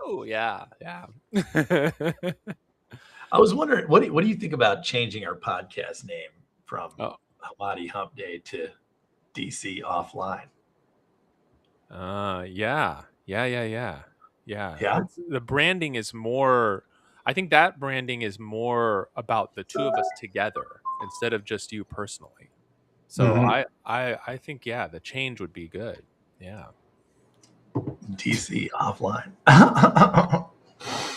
Oh yeah, yeah. I was wondering, what do you think about changing our podcast name from Oh, Hemati Hump Day to DC Offline? yeah, yeah, yeah, yeah, yeah. Yeah. The branding is more. I think that branding is more about the two of us together instead of just you personally. So Hmm. I think yeah, the change would be good. Yeah. DC Offline.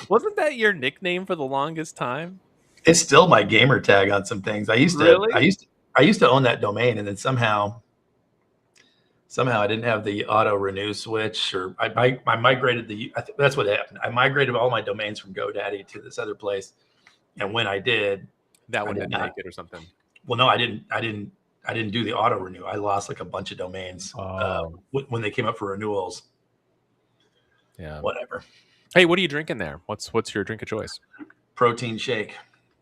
Wasn't that your nickname for the longest time? It's still my gamer tag on some things. Really? I used to own that domain, and then somehow I didn't have the auto renew switch, or I migrated I think that's what happened. I migrated all my domains from GoDaddy to this other place, and when I did, That I one did didn't not. make it or something. Well, no, I didn't do the auto renew. I lost like a bunch of domains Oh, when they came up for renewals. yeah. Whatever. Hey, what are you drinking there? What's your drink of choice? Protein shake.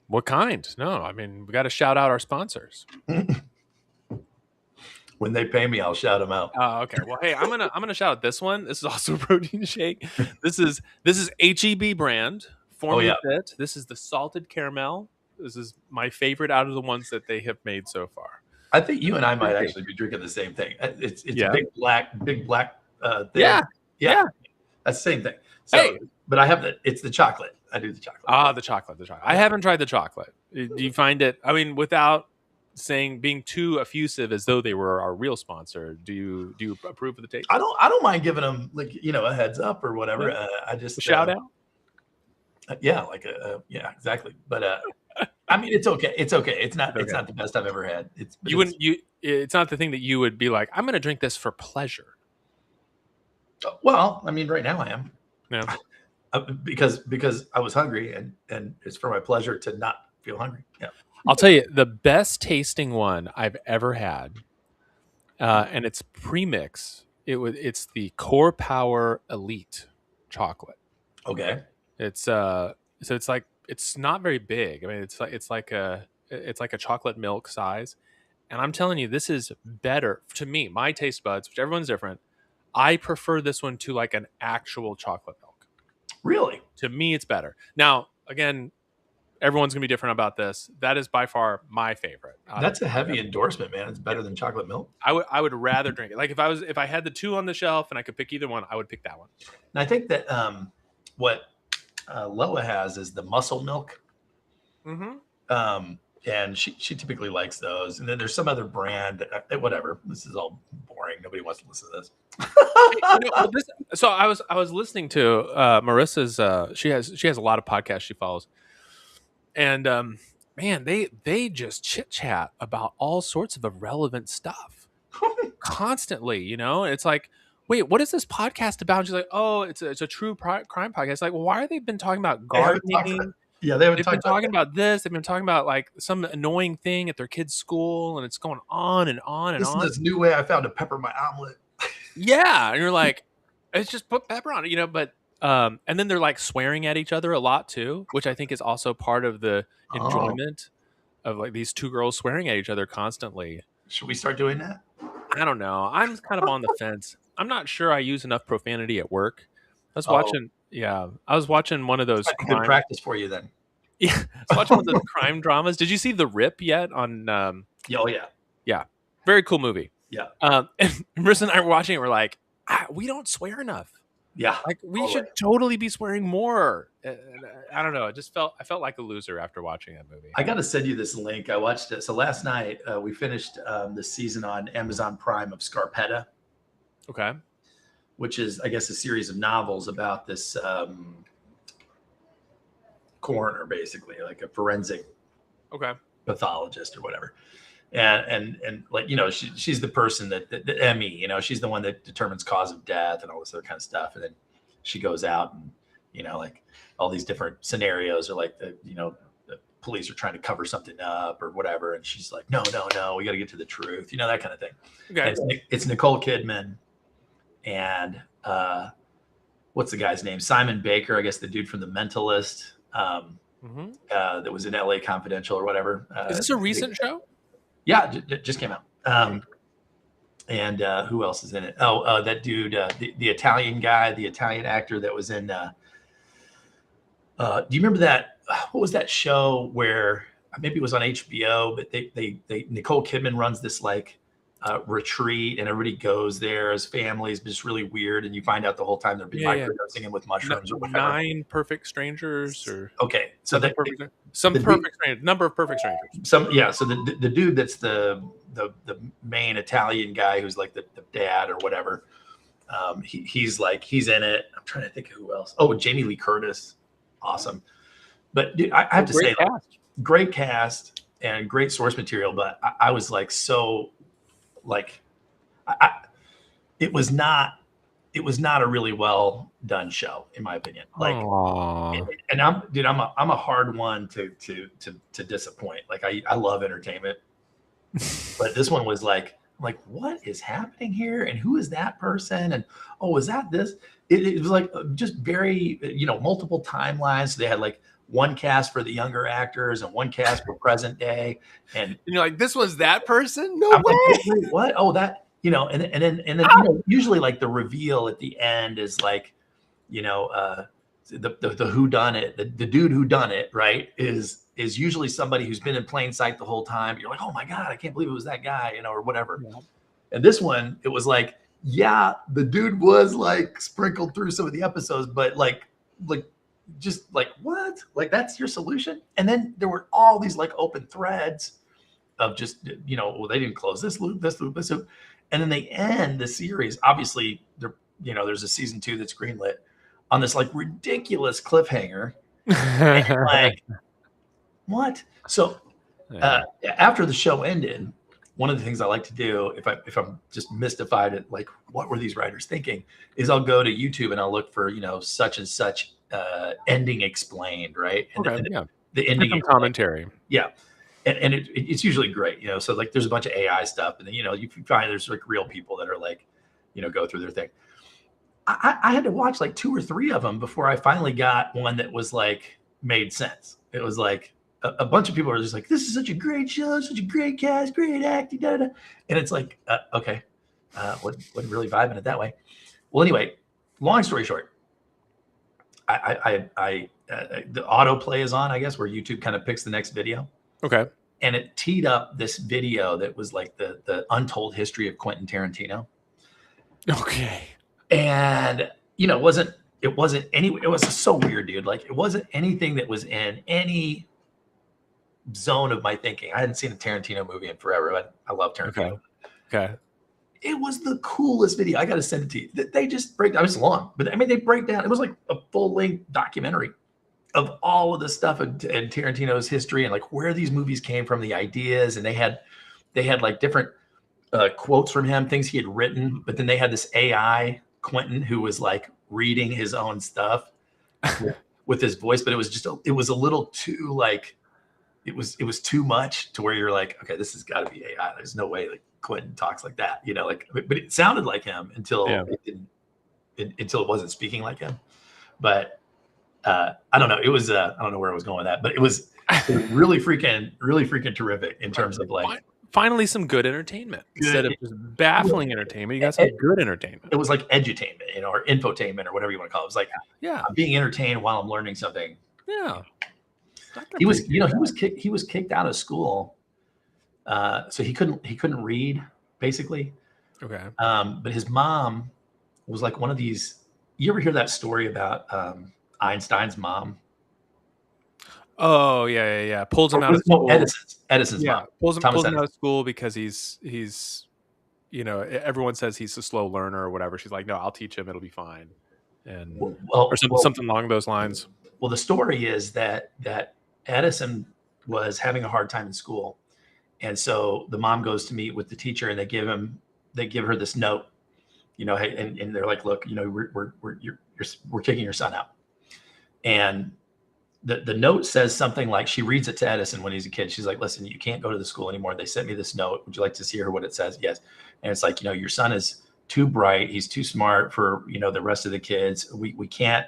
What kind? No, I mean we got to shout out our sponsors. When they pay me, I'll shout them out. Oh, okay. Well, hey, I'm gonna shout out this one. This is also a protein shake. This is HEB brand, Oh Formula yeah, Fit. This is the salted caramel. This is my favorite out of the ones that they have made so far. I think you and I Pretty might tasty. actually be drinking the same thing. It's Yeah. big black thing. Yeah. Yeah, Yeah. that's the same thing. Hey. So, but I have it's the chocolate. I do the chocolate. The chocolate. The chocolate. I haven't tried the chocolate. Do you find it? I mean, without being too effusive as though they were our real sponsor, do you approve of the taste? I don't mind giving them, like, a heads up or whatever. Yeah. I A just shout out. yeah, like yeah, exactly. But I mean, it's okay. It's okay. It's Okay. not the best I've ever had. You wouldn't. It's not the thing that you would be like. I'm going to drink this for pleasure. Well, I mean, right now I am. Yeah. Because I was hungry, and it's for my pleasure to not feel hungry. Yeah. I'll tell you the best tasting one I've ever had, and it's premix. It's the Core Power Elite chocolate. Okay. It's so it's like it's not very big. I mean, it's like a chocolate milk size, and I'm telling you, this is better to me. My taste buds, which everyone's different. I prefer this one to like an actual chocolate milk. Really? To me, it's better. Now, again, everyone's gonna be different about this. That is by far my favorite. That's a heavy endorsement, man. It's better than chocolate milk. I would rather drink it. Like if I had the two on the shelf and I could pick either one, I would pick that one. And I think that what Loa has is the muscle milk. Mm-hmm. And she typically likes those. And then there's some other brand, whatever. This is all boring. Nobody wants to listen to this. So I was listening to Marissa's. She has a lot of podcasts she follows, and man, they just chit chat about all sorts of irrelevant stuff constantly. It's like, wait, what is this podcast about? And she's like, oh, it's a true crime podcast. Like, well, why are they been talking about gardening? Yeah, they haven't They've been talking about this. They've been talking about like some annoying thing at their kid's school, and it's going on and on and this on. is this new way I found to pepper my omelet. Yeah, and you're like, it's just put pepper on it, But and then they're like swearing at each other a lot too, which I think is also part of the enjoyment of like these two girls swearing at each other constantly. Should we start doing that? I don't know. I'm kind of on the fence. I'm not sure I use enough profanity at work. I was watching one of those. That's good practice for you then. Yeah, I was watching one of those crime dramas. Did you see The Rip yet? On yeah, very cool movie. Yeah, and Marissa and I were watching it. We're like, we don't swear enough. Yeah, like we should totally be swearing more. I don't know. I felt like a loser after watching that movie. I got to send you this link. I watched it. So last night we finished this season on Amazon Prime of Scarpetta. Okay. Which is, I guess, a series of novels about this coroner, basically, like a forensic pathologist or whatever. And like, she's the person that Emmy, she's the one that determines cause of death and all this other kind of stuff. And then she goes out and, like all these different scenarios are like the police are trying to cover something up or whatever. And she's like, no, we got to get to the truth, that kind of thing. Okay. It's Nicole Kidman and what's the guy's name? Simon Baker, I guess the dude from The Mentalist that was in LA Confidential or whatever. Is this a recent show? Yeah, just came out. And who else is in it? Oh, that dude, the Italian guy, the Italian actor that was in Do you remember that? What was that show where maybe it was on HBO, but they Nicole Kidman runs this like retreat and everybody goes there as families, but it's really weird. And you find out the whole time they're being microdosing him with mushrooms or whatever. 9 Perfect Strangers or okay. So that number of perfect strangers. So the dude that's the main Italian guy who's like the dad or whatever. He's in it. I'm trying to think of who else. Oh, Jamie Lee Curtis. Awesome. But dude, I have to say, great cast and great source material. But I was like, so like, it was not a really well done show, in my opinion. Like, and I'm a hard one to disappoint. Like I love entertainment, but this one was like, what is happening here? And who is that person? And oh, is that this? It was like just very, multiple timelines. So they had like one cast for the younger actors and one cast for present day. And you're like, this was that person? No way. Like, wait, what? Oh, that, and then usually like the reveal at the end is like, the who done it, the dude who done it, right, is usually somebody who's been in plain sight the whole time. You're like, oh my God, I can't believe it was that guy, or whatever. Yeah. And this one, it was like, yeah, the dude was like sprinkled through some of the episodes, but like just like, what? Like, that's your solution? And then there were all these like open threads of just, well, they didn't close this loop. And then they end the series. Obviously, there's a season 2 that's greenlit on this like ridiculous cliffhanger. And, like, what? So after the show ended, one of the things I like to do if I'm just mystified at like what were these writers thinking is I'll go to YouTube and I'll look for such and such ending explained, right? And the ending commentary. Yeah. And it's usually great, so like there's a bunch of AI stuff, and then you find there's like real people that are like go through their thing. I had to watch like 2 or 3 of them before I finally got one that was like made sense. It was like a bunch of people are just like, this is such a great show, such a great cast, great acting, and it's like, okay, wasn't really vibing it that way. Well, anyway, long story short, I the autoplay is on, I guess, where YouTube kind of picks the next video. Okay. And it teed up this video that was like the untold history of Quentin Tarantino. Okay. And it wasn't any, it was so weird, dude. Like, it wasn't anything that was in any zone of my thinking. I hadn't seen a Tarantino movie in forever, but I love Tarantino. Okay. It was the coolest video. I got to send it to you. They just break down. It's long, but I mean, they break down. It was like a full-length documentary of all of the stuff in Tarantino's history and like where these movies came from, the ideas. And they had like different quotes from him, things he had written, but then they had this AI Quentin who was like reading his own stuff with his voice, but it was a little too like, it was too much to where you're like, okay, this has got to be AI. There's no way like Quentin talks like that, but it sounded like him until until it wasn't speaking like him. But I don't know. It was I don't know where I was going with that, but it was really freaking terrific in terms of like finally some good entertainment instead of just baffling entertainment. You got some good entertainment. It was like edutainment, or infotainment, or whatever you want to call it. It was like, I'm being entertained while I'm learning something. Yeah. He was kicked out of school, so he couldn't read, basically. Okay. But his mom was like one of these. You ever hear that story about Einstein's mom? Oh yeah. Pulls him out of school. Edison's mom. Pulls him out of school because he's everyone says he's a slow learner or whatever. She's like, no, I'll teach him. It'll be fine. And something along those lines. Well, the story is that Edison was having a hard time in school, and so the mom goes to meet with the teacher, and they give her this note, and they're like, look, we're kicking your son out, and the note says something like, she reads it to Edison when he's a kid. She's like, listen, you can't go to the school anymore. They sent me this note. Would you like to see what it says? Yes. And it's like, your son is too bright. He's too smart for the rest of the kids. We can't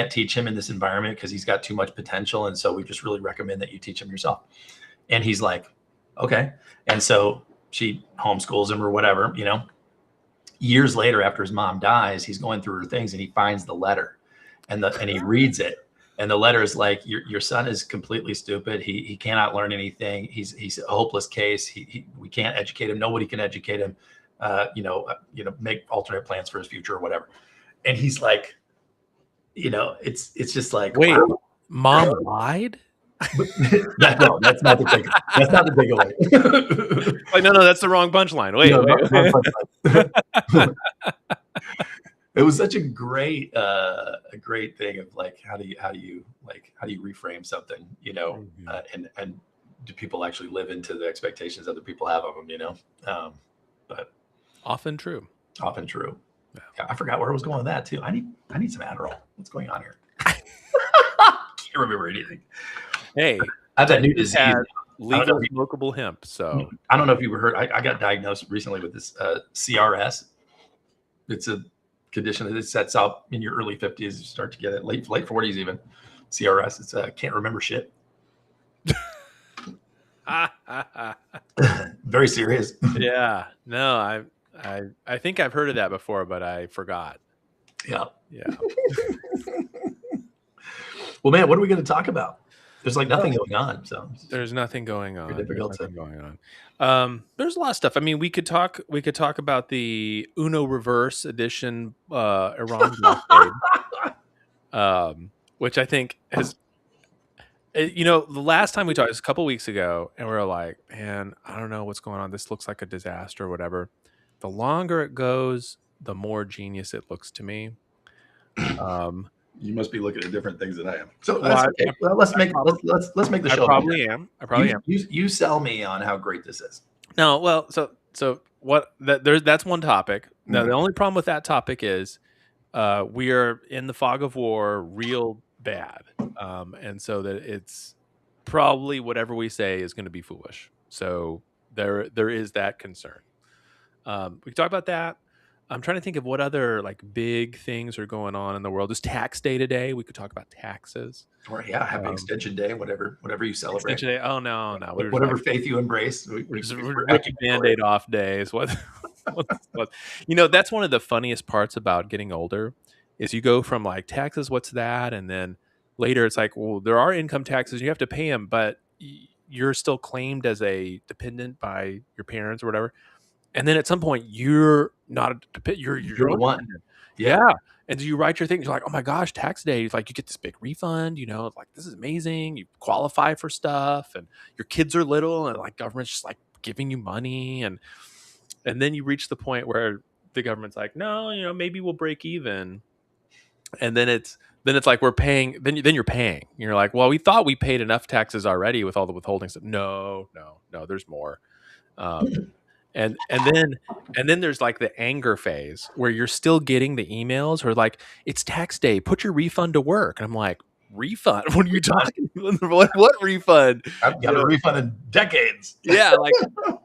teach him in this environment because he's got too much potential. And so we just really recommend that you teach him yourself. And he's like, okay. And so she homeschools him or whatever, Years later, after his mom dies, he's going through her things and he finds the letter and he reads it. And the letter is like, your son is completely stupid. He cannot learn anything. He's a hopeless case. We can't educate him. Nobody can educate him. Make alternate plans for his future or whatever. And he's like, it's just like, wait, wow. Mom lied? No, that's not the takeaway. That's not the takeaway. Like, no, that's the wrong punchline. Wait. Punchline. It was such a great thing of like, how do you reframe something, and do people actually live into the expectations other people have of them, but often true. Yeah, I forgot where I was going with that too. I need some Adderall. What's going on here? Can't remember anything. Hey, I have that new disease. Legal smokable hemp. So I don't know if you heard. I got diagnosed recently with this CRS. It's a condition that sets up in your early 50s. You start to get it late 40s even. CRS. It's can't remember shit. Very serious. Yeah. No, I think I've heard of that before, but I forgot. Yeah. Well, man, what are we going to talk about? There's like nothing going on. So there's nothing going on. There's a lot of stuff. I mean, we could talk about the Uno reverse edition Iran blockade, which I think has, the last time we talked was a couple weeks ago, and we were like, man, I don't know what's going on. This looks like a disaster or whatever. The longer it goes, the more genius it looks to me. You must be looking at different things than I am. So that's okay. Well, let's make the show. I probably am. You sell me on how great this is. No, well, so what? That's one topic. Now, the only problem with that topic is we are in the fog of war, real bad, and so that it's probably whatever we say is going to be foolish. So there is that concern. We can talk about that. I'm trying to think of what other like big things are going on in the world. It's tax day today. We could talk about taxes. Or happy extension day, whatever you celebrate. Extension day. Oh no. Whatever faith you embrace. We're ripping Band-Aid off days. What? That's one of the funniest parts about getting older is you go from like taxes, what's that? And then later it's like, well, there are income taxes. You have to pay them, but you're still claimed as a dependent by your parents or whatever. And then at some point, you're not you're the one. Yeah. And so you write your thing. You're like, oh my gosh, tax day. It's like you get this big refund. Like this is amazing. You qualify for stuff, and your kids are little, and like government's just like giving you money, and then you reach the point where the government's like, no, maybe we'll break even, and then it's like we're paying. Then you're paying. You're like, well, we thought we paid enough taxes already with all the withholding stuff. No, there's more. And then there's like the anger phase where you're still getting the emails or like, it's tax day, put your refund to work. And I'm like, refund? What are you talking about? What refund? I've got a refund in decades. Yeah. Like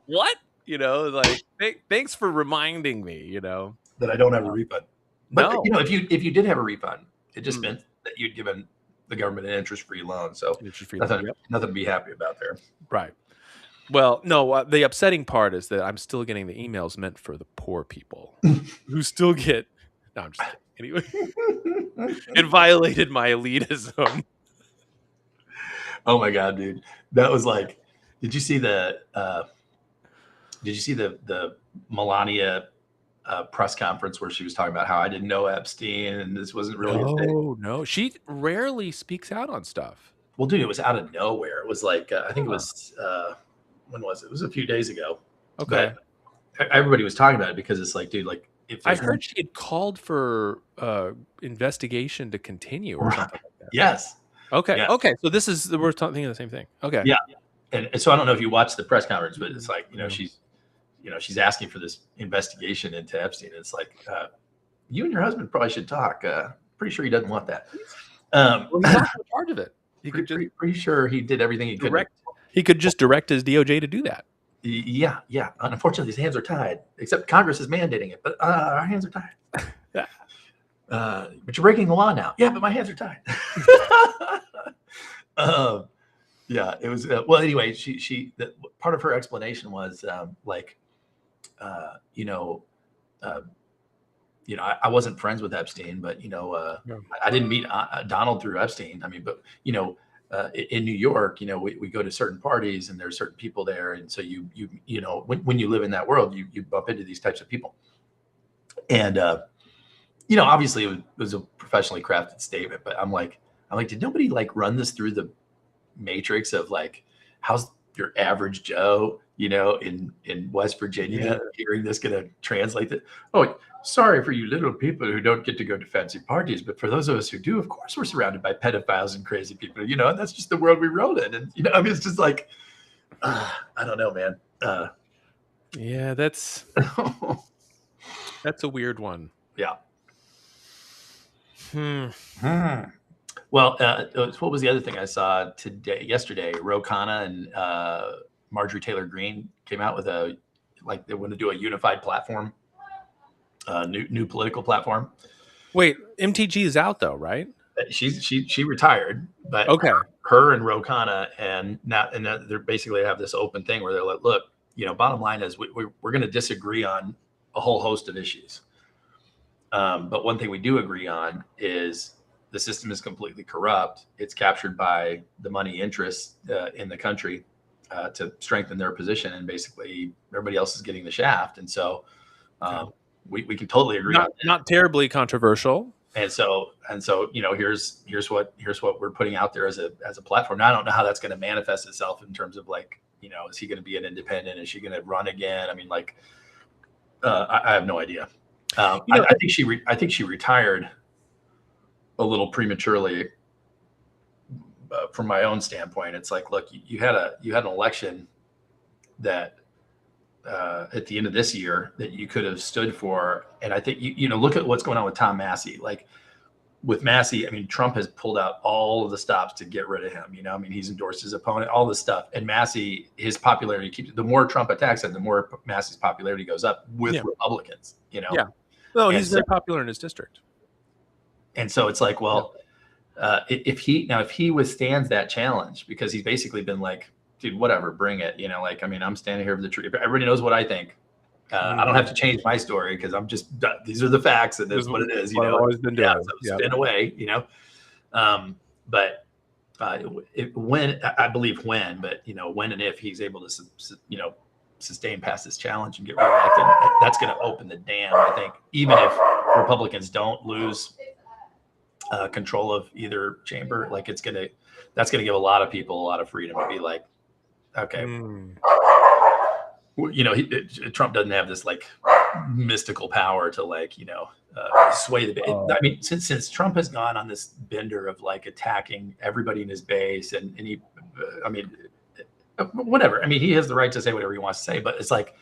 what? Like thanks for reminding me, that I don't have a refund. But no. If you did have a refund, it just meant that you'd given the government an interest-free loan. So nothing to be happy about there. Right. Well, no, the upsetting part is that I'm still getting the emails meant for the poor people who still get. No, I'm just kidding. Anyway, it violated my elitism. Oh my God, dude. That was like, did you see the Melania press conference where she was talking about how I didn't know Epstein and this wasn't really a thing? No. She rarely speaks out on stuff. Well, dude, it was out of nowhere. It was like, I think it was, when was it? It was a few days ago. Okay. But everybody was talking about it because it's like, dude, like if I heard she had called for investigation to continue or something like that. Yes. Okay. Yeah. Okay. So we're thinking the same thing. Okay. Yeah. And so I don't know if you watched the press conference, but it's like, she's asking for this investigation into Epstein. It's like, you and your husband probably should talk. Pretty sure he doesn't want that. Well, he's not in charge of it. He could pretty sure he did everything he could. He could just direct his DOJ to do that. Yeah. Unfortunately, his hands are tied. Except Congress is mandating it, but our hands are tied. Yeah. But you're breaking the law now. Yeah, but my hands are tied. Yeah, it was. Well, anyway, she part of her explanation was you know, I wasn't friends with Epstein, but, you know, I didn't meet Donald through Epstein. I mean, but, you know, in New York, you know, we go to certain parties and there's certain people there. And so you know, when you live in that world, you bump into these types of people. And, you know, obviously it was a professionally crafted statement, but I'm like, did nobody like run this through the matrix of like, how's your average Joe, you know, in West Virginia, hearing this going to translate that? Oh, sorry for you little people who don't get to go to fancy parties, but for those of us who do, of course, we're surrounded by pedophiles and crazy people, you know, and that's just the world we roll in. And, you know, I mean, it's just like, I don't know, man. Yeah, that's a weird one. Yeah. Hmm. Well, what was the other thing I saw yesterday? Ro Khanna and Marjorie Taylor Greene came out with they want to do a unified platform, new political platform. Wait, MTG is out though, right? She retired, but okay. Her and Ro Khanna and they're basically have this open thing where they're like, look, you know, bottom line is we're going to disagree on a whole host of issues. But one thing we do agree on is the system is completely corrupt. It's captured by the money interests in the country to strengthen their position, and basically everybody else is getting the shaft. And so we can totally agree on that. Not terribly controversial. And so you know, here's what we're putting out there as a platform. Now, I don't know how that's going to manifest itself in terms of like, you know, is he going to be an independent? Is she going to run again? I mean, like, I have no idea. I think she retired a little prematurely. From my own standpoint, it's like, look, you had an election that at the end of this year that you could have stood for, and I think you know, look at what's going on with Tom Massey. Like with Massey, I mean, Trump has pulled out all of the stops to get rid of him. You know, I mean, he's endorsed his opponent, all this stuff, and Massey, his popularity keeps. The more Trump attacks him, the more Massey's popularity goes up with Republicans. You know. Yeah. Well, he's very popular in his district. And so it's like, well, if he withstands that challenge, because he's basically been like, dude, whatever, bring it. You know, like, I mean, I'm standing here with the truth. Everybody knows what I think. I don't have to change my story because I'm just, these are the facts and this is what it is. You know, I've always been doing. So spin away, you know. But when and if he's able to, you know, sustain past this challenge and get reelected, that's going to open the dam. I think even if Republicans don't lose control of either chamber, like that's going to give a lot of people a lot of freedom to be like, okay, you know, Trump doesn't have this like mystical power to like, you know, sway the. I mean, since Trump has gone on this bender of like attacking everybody in his base, and he, I mean, whatever. I mean, he has the right to say whatever he wants to say, but it's like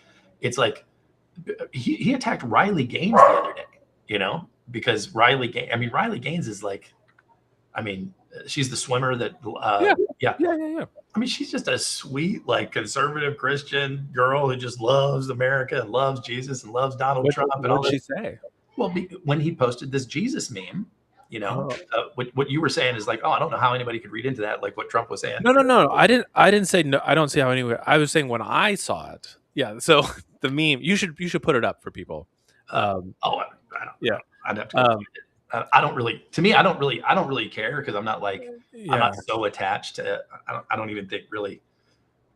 he attacked Riley Gaines the other day, you know, because Riley Gaines is like, I mean, she's the swimmer that, yeah. I mean, she's just a sweet, like conservative Christian girl who just loves America and loves Jesus and loves Donald Trump. And all what did she say? Well, when he posted this Jesus meme, you know, what you were saying is like, oh, I don't know how anybody could read into that, like what Trump was saying. No. I didn't say no. I don't see how anyway. I was saying when I saw it. Yeah. So the meme, you should put it up for people. I don't. Yeah. I'd have to. I don't really. To me, I don't really care because I'm not like I'm not so attached to. I don't even think really.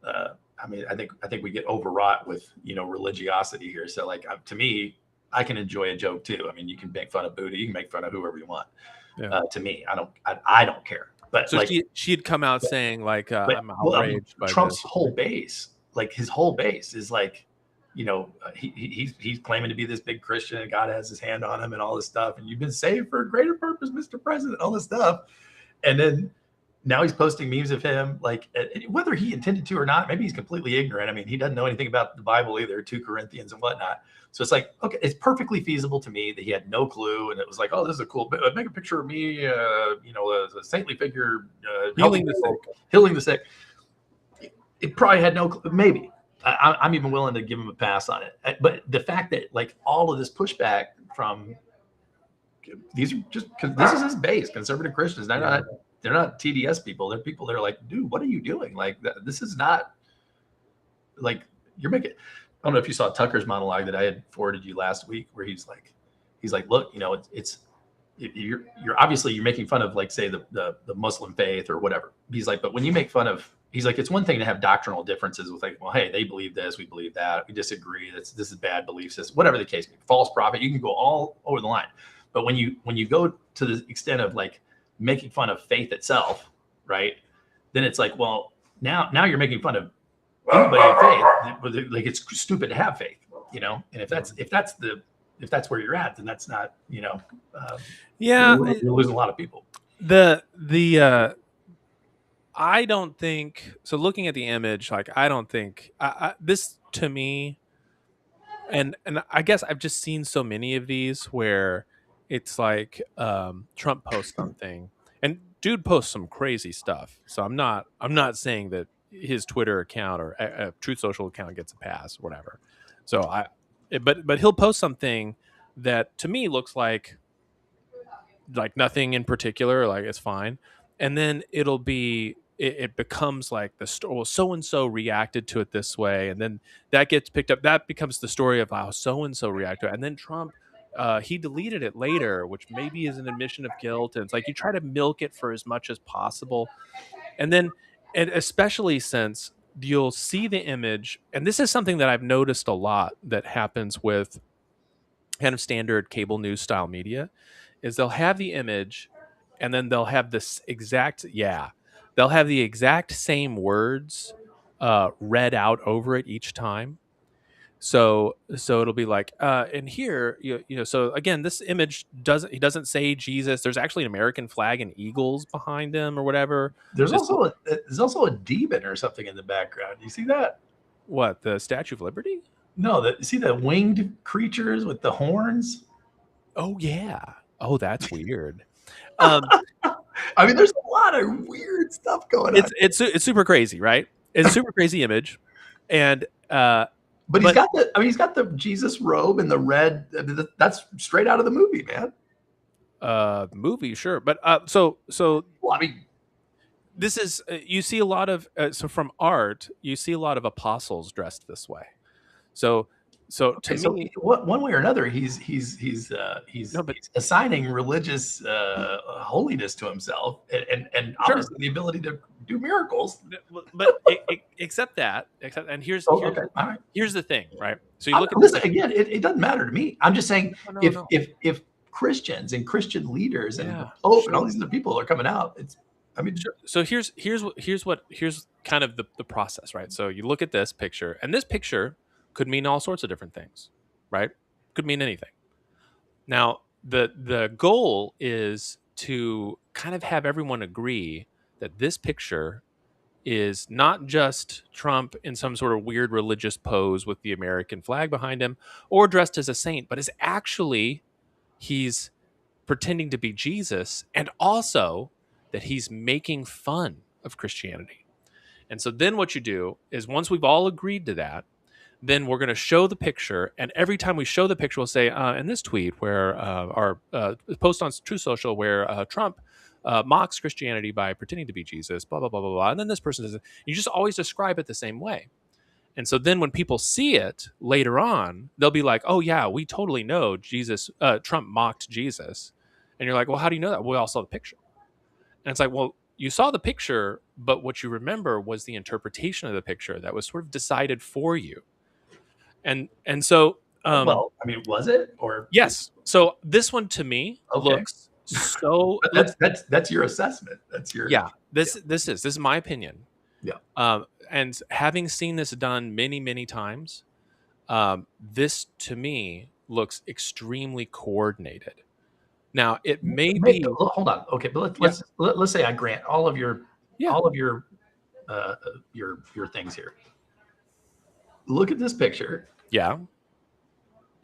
I mean, I think we get overwrought with, you know, religiosity here. So like to me, I can enjoy a joke too. I mean, you can make fun of Buddha, you can make fun of whoever you want. Yeah. To me, I don't care. But so like, she had come out saying like, I'm outraged by Trump's this. whole base. Like his whole base is like, you know, he's claiming to be this big Christian and God has his hand on him and all this stuff. And you've been saved for a greater purpose, Mr. President, all this stuff. And then now he's posting memes of him, like whether he intended to or not, maybe he's completely ignorant. I mean, he doesn't know anything about the Bible either, 2 Corinthians and whatnot. So it's like, okay, it's perfectly feasible to me that he had no clue. And it was like, oh, this is a cool, make a picture of me, you know, as a saintly figure, healing the sick. It probably had no clue, maybe. I'm even willing to give him a pass on it. But the fact that like all of this pushback from these are just, because this is his base, conservative Christians. They're not TDS people. They're people that are like, dude, what are you doing? Like this is not like you're making. I don't know if you saw Tucker's monologue that I had forwarded you last week, where he's like, He's like, look, it's you're obviously you're making fun of, like, say the Muslim faith or whatever. He's like, but when you make fun of, he's like, it's one thing to have doctrinal differences with, like, well, hey, they believe this, we believe that, we disagree. This is bad belief system, whatever the case may be. False prophet, you can go all over the line. But when you go to the extent of like making fun of faith itself, right? Then it's like, well, now you're making fun of anybody in faith. Like, it's stupid to have faith, And if that's where you're at, then that's not, yeah, you're losing a lot of people. I don't think so. Looking at the image, like, I don't think this to me, and I guess I've just seen so many of these where it's like Trump posts something, and dude posts some crazy stuff. So I'm not saying that his Twitter account or a Truth Social account gets a pass or whatever. So but he'll post something that to me looks like nothing in particular, like it's fine, and then it becomes like the story. Well, so and so reacted to it this way, and then that gets picked up. That becomes the story of how so and so reacted, and then Trump, he deleted it later, which maybe is an admission of guilt. And it's like you try to milk it for as much as possible, and especially since you'll see the image, and this is something that I've noticed a lot that happens with kind of standard cable news style media, is they'll have the image and then they'll have they'll have the exact same words read out over it each time. So it'll be like, and here, so again, this image he doesn't say Jesus. There's actually an American flag and eagles behind him or whatever. There's also a demon or something in the background. You see that? What, the Statue of Liberty? No, see the winged creatures with the horns? Oh yeah. Oh, that's weird. I mean, there's a lot of weird stuff going on. It's super crazy, right? It's a super crazy image, and but he's got the Jesus robe and the red. That's straight out of the movie, man. Movie, sure, but so well, I mean, this is you see a lot of so from art, you see a lot of apostles dressed this way. So to me, one way or another, he's assigning religious holiness to himself, and obviously the ability to do miracles. But except and here's the thing, right? So you look at again. It doesn't matter to me. I'm just saying, if Christians and Christian leaders and the Pope and all these other people are coming out, so here's kind of the process, right? So you look at this picture, and this picture could mean all sorts of different things, right? Could mean anything. Now, the goal is to kind of have everyone agree that this picture is not just Trump in some sort of weird religious pose with the American flag behind him or dressed as a saint, but is actually he's pretending to be Jesus, and also that he's making fun of Christianity. And so then what you do is, once we've all agreed to that, then we're going to show the picture, and every time we show the picture, we'll say, in this tweet where our post on Truth Social where Trump mocks Christianity by pretending to be Jesus, blah, blah, blah, blah, blah. And then this person says, you just always describe it the same way. And so then when people see it later on, they'll be like, oh yeah, we totally know Trump mocked Jesus. And you're like, well, how do you know that? Well, we all saw the picture. And it's like, well, you saw the picture, but what you remember was the interpretation of the picture that was sort of decided for you. And so well, I mean, was it? Or yes. So this one to me looks so that's your assessment. That's your This is my opinion. Yeah. And having seen this done many, many times, this to me looks extremely coordinated. Now it may be. Hold on. Okay, but let's say I grant all of your things here. Look at this picture. Yeah.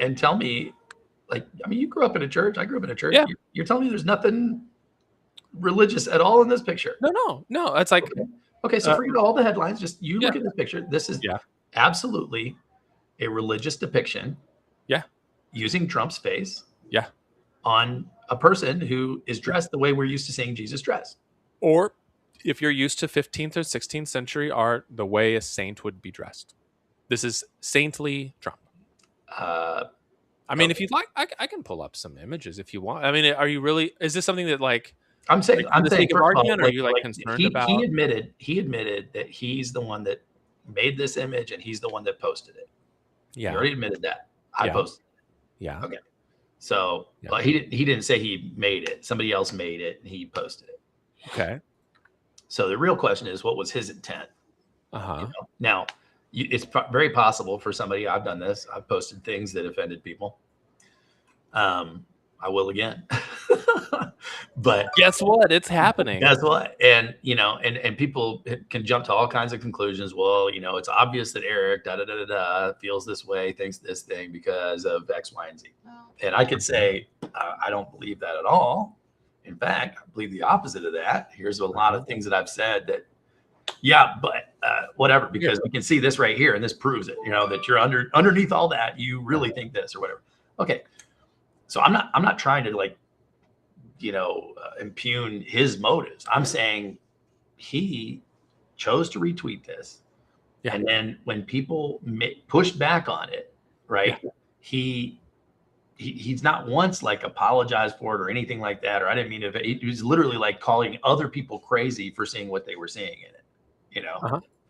And tell me, like, I mean, you grew up in a church. I grew up in a church. Yeah. You're telling me there's nothing religious at all in this picture? No. It's like, okay. So forget all the headlines. Just look at this picture. This is absolutely a religious depiction. Yeah. Using Trump's face. Yeah. On a person who is dressed the way we're used to seeing Jesus dressed. Or if you're used to 15th or 16th century art, the way a saint would be dressed. This is saintly Trump. I mean, if you'd like, I can pull up some images if you want. I mean, are you really? Is this something that like? I'm saying, for the sake of first of all, argument, or are you like concerned about? he admitted that he's the one that made this image and he's the one that posted it. Yeah, he already admitted that. I posted it. Yeah. Okay. So, but he didn't say he made it. Somebody else made it and he posted it. Okay. So the real question is, what was his intent? Uh-huh. Now, it's very possible for somebody. I've done this. I've posted things that offended people. I will again. But guess what? It's happening. Guess what? And and people can jump to all kinds of conclusions. Well, it's obvious that Eric feels this way, thinks this thing because of X, Y, and Z. And I could say I don't believe that at all. In fact, I believe the opposite of that. Here's a lot of things that I've said that, but whatever, because we can see this right here, and this proves it. That you're underneath all that, you really think this or whatever. Okay, so I'm not trying to impugn his motives. I'm saying he chose to retweet this, and then when people pushed back on it, right? He's not once like apologized for it or anything like that. Or I didn't mean to. He was literally like calling other people crazy for seeing what they were seeing in it.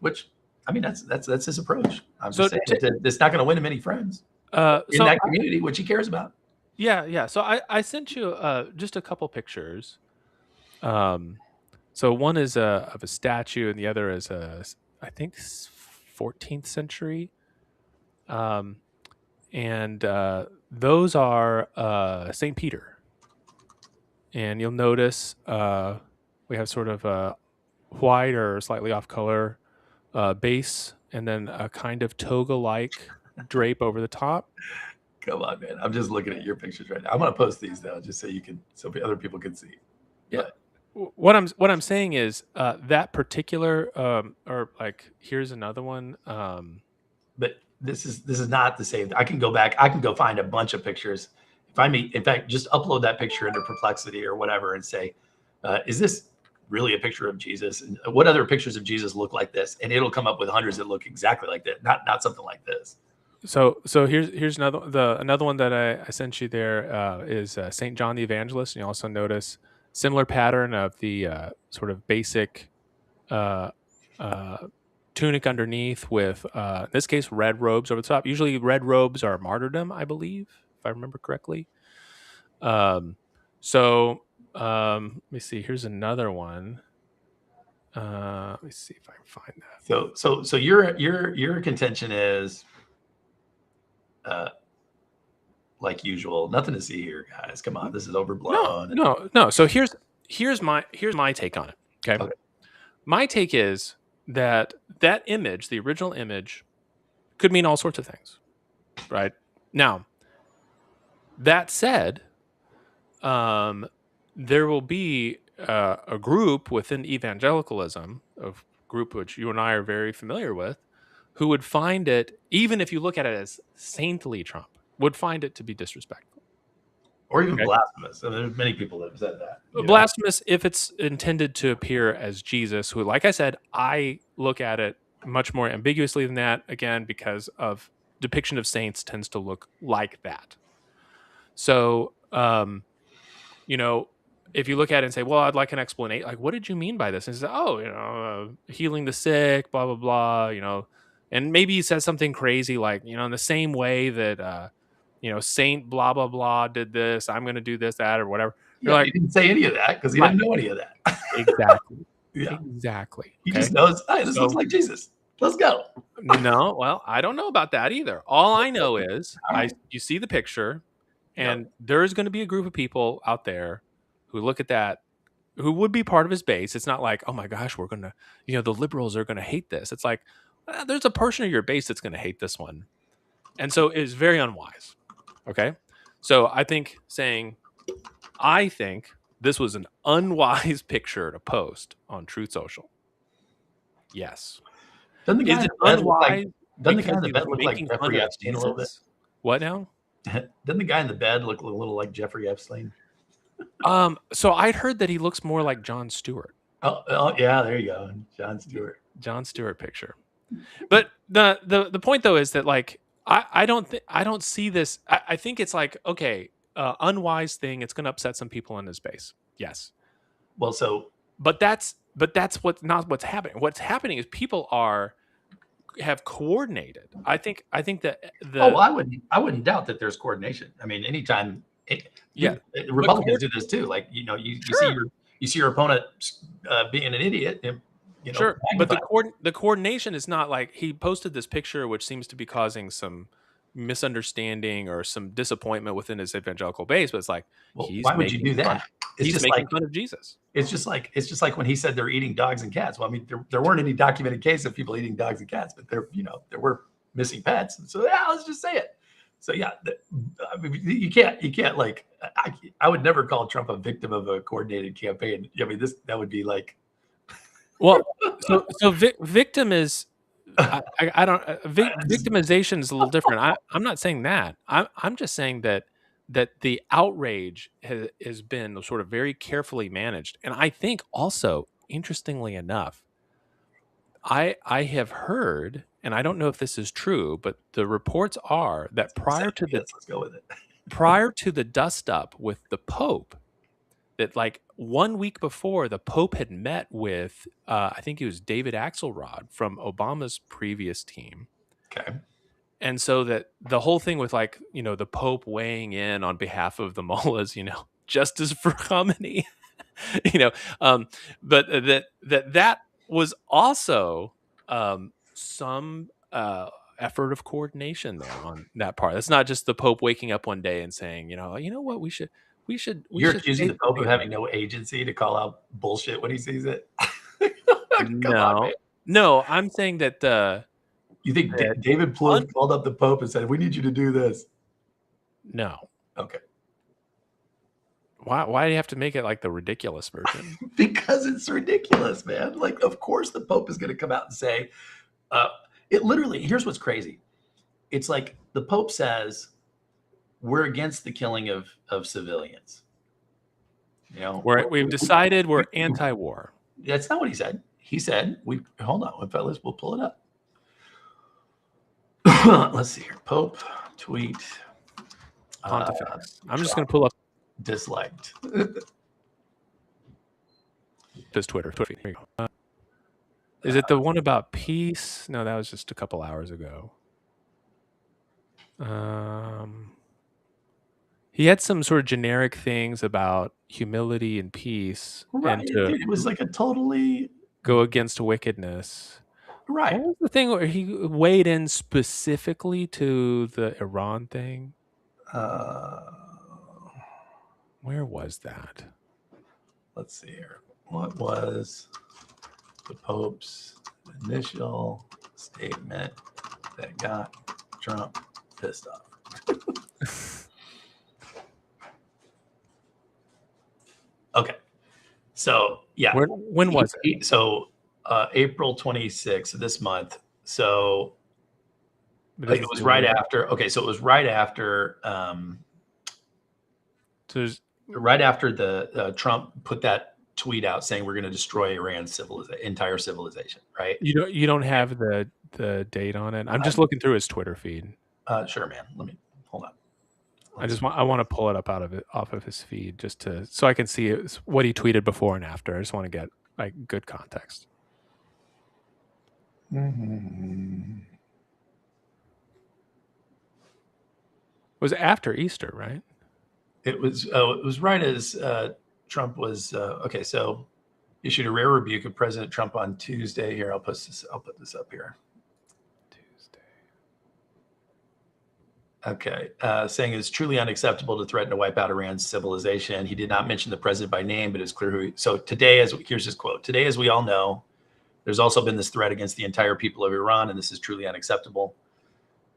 Which I mean that's his approach. I'm just saying it's not going to win him any friends in that community, which he cares about. Yeah. So I sent you just a couple pictures. So one is of a statue, and the other is I think 14th century. And those are St. Peter. And you'll notice we have sort of a white or slightly off color base, and then a kind of toga-like drape over the top. Come on, man. I'm just looking at your pictures right now. I'm going to post these now just so other people can see. Yeah. But what I'm saying is that particular or like here's another one. But this is not the same. I can go back. I can go find a bunch of pictures. In fact, just upload that picture into Perplexity or whatever and say, is this really a picture of Jesus? And what other pictures of Jesus look like this? And it'll come up with hundreds that look exactly like that. Not something like this. So here's another one that I sent you there is Saint John the Evangelist, and you also notice similar pattern of the sort of basic tunic underneath with in this case red robes over the top. Usually red robes are martyrdom, I believe, if I remember correctly. Let me see. Here's another one. Let me see if I can find that. So your contention is. Like usual, nothing to see here, guys. Come on, this is overblown. No. So here's my take on it. Okay. My take is that image, the original image, could mean all sorts of things, right? Now, that said, there will be a group within evangelicalism, a group which you and I are very familiar with, who would find it, even if you look at it as saintly Trump, would find it to be disrespectful. Or even blasphemous. And there's many people that have said that. Blasphemous if it's intended to appear as Jesus, who, like I said, I look at it much more ambiguously than that, again, because of depiction of saints tends to look like that. So, if you look at it and say, well, I'd like an explanation, like, what did you mean by this? And say, healing the sick, blah, blah, blah, and maybe he says something crazy like, in the same way that, Saint blah, blah, blah did this, I'm going to do this, that, or whatever. You're like, he didn't say any of that because he didn't know any of that. Exactly. Exactly. He just knows, hey, this looks like Jesus. Let's go. No, well, I don't know about that either. All I know is you see the picture, and there's going to be a group of people out there who look at that, who would be part of his base. It's not like, oh my gosh, we're going to, the liberals are going to hate this. It's like, there's a portion of your base that's going to hate this one. And so it's very unwise. Okay. So I think this was an unwise picture to post on Truth Social. Yes. Doesn't the guy in the bed look like Jeffrey Epstein a little bit? What now? Doesn't the guy in the bed look a little like Jeffrey Epstein? So I'd heard that he looks more like Jon Stewart. Oh yeah, there you go. Jon Stewart. Jon Stewart picture. But the point though is that, like, I don't see this. I think it's like, okay, unwise thing. It's going to upset some people in his base. Yes. Well, so but that's not what's happening. What's happening is people have coordinated. I think that I wouldn't doubt that there's coordination. I mean, anytime Republicans do this too. Like, you see your opponent being an idiot. Sure, but the coordination is not like he posted this picture, which seems to be causing some misunderstanding or some disappointment within his evangelical base. But it's like, why would you do that? He's making fun of Jesus. It's just like when he said they're eating dogs and cats. Well, I mean, there weren't any documented cases of people eating dogs and cats, but there were missing pets. So yeah, let's just say it. So yeah, I mean, you can't like. I would never call Trump a victim of a coordinated campaign. I mean, that would be like. Well, so victim is. I don't. Victimization is a little different. I'm not saying that. I'm just saying that the outrage has been sort of very carefully managed, and I think also, interestingly enough, I have heard, and I don't know if this is true, but the reports are that prior to the dust up with the Pope, that like 1 week before, the Pope had met with I think it was David Axelrod from Obama's previous team. Okay. And so that the whole thing with like, the Pope weighing in on behalf of the mullahs, justice for Khamenei, but that was also some effort of coordination there on that part. That's not just the Pope waking up one day and saying, you know what, we should. You're accusing the Pope of having no agency to call out bullshit when he sees it. No, I'm saying that. You think David Plouffe called up the Pope and said, "We need you to do this"? No. Okay. Why do you have to make it like the ridiculous version? Because it's ridiculous, man. Like, of course the Pope is going to come out and say, it literally, here's what's crazy. It's like the Pope says, we're against the killing of civilians. We've decided we're anti-war. That's not what he said. He said, hold on, fellas, we'll pull it up. Let's see here. Pope tweet. Pontifex. I'm just going to pull up. Disliked. This Twitter. Is it the one about peace? No, that was just a couple hours ago. He had some sort of generic things about humility and peace. Right. And it was like a totally go against wickedness. Right. What was the thing where he weighed in specifically to the Iran thing? Where was that? Let's see here. What was the Pope's initial statement that got Trump pissed off? Okay. So, yeah. When was it? So, April 26th of this month. So, it was right after. Okay. So, it was right after. Right after the Trump put that tweet out saying we're going to destroy Iran's entire civilization, right? You don't have the date on it. I'm just looking through his Twitter feed. Sure, man. Let me hold on. I want to pull it up off of his feed so I can see what he tweeted before and after. I just want to get like good context. Mm-hmm. It was after Easter, right? It was right as Trump was okay. So issued a rare rebuke of President Trump on Tuesday. Here, I'll put this up here. Tuesday. Okay, saying it's truly unacceptable to threaten to wipe out Iran's civilization. He did not mention the president by name, but it's clear who. So today, here's his quote. Today, as we all know, there's also been this threat against the entire people of Iran, and this is truly unacceptable.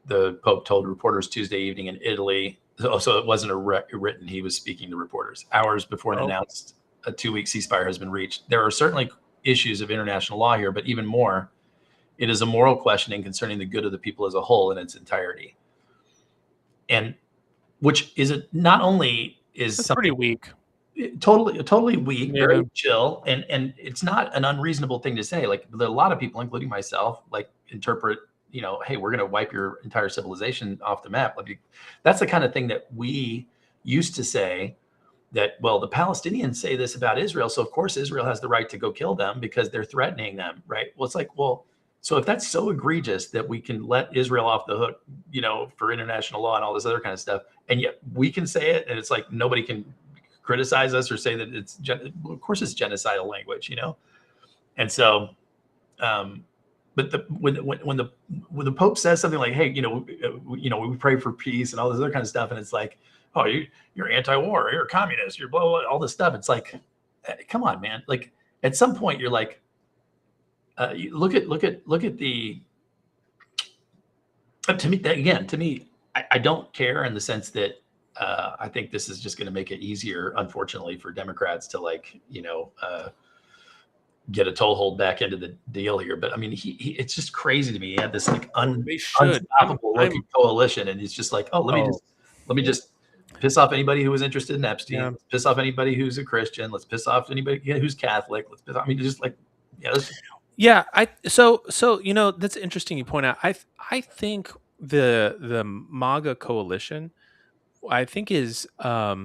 The Pope told reporters Tuesday evening in Italy. So it wasn't written. He was speaking to reporters hours before it announced a 2-week ceasefire has been reached. There are certainly issues of international law here, but even more, it is a moral questioning concerning the good of the people as a whole in its entirety. And which is not only is something pretty weak, totally weak, very chill, and it's not an unreasonable thing to say. Like a lot of people, including myself, like interpret hey, we're going to wipe your entire civilization off the map. That's the kind of thing that we used to say, that, well, the Palestinians say this about Israel, so of course Israel has the right to go kill them because they're threatening them, right? Well, it's like, well, so if that's so egregious that we can let Israel off the hook, for international law and all this other kind of stuff, and yet we can say it, and it's like nobody can criticize us or say that it's, of course it's genocidal language, and so, but when the Pope says something like, hey, we pray for peace and all this other kind of stuff, and it's like, oh, you're anti-war, you're a communist, you're blah, blah, blah, all this stuff. It's like, come on, man. Like, at some point you're like, you look at the, to me, I don't care in the sense that I think this is just going to make it easier, unfortunately, for Democrats to get a toehold back into the deal here. But I mean, it's just crazy to me. He had this like unstoppable looking coalition, and he's just like, oh, let me just piss off anybody who was interested in Epstein. Yeah. Let's piss off anybody who's a Christian. Let's piss off anybody who's Catholic. Just like, yeah. So that's interesting. You point out. I think the MAGA coalition, I think is I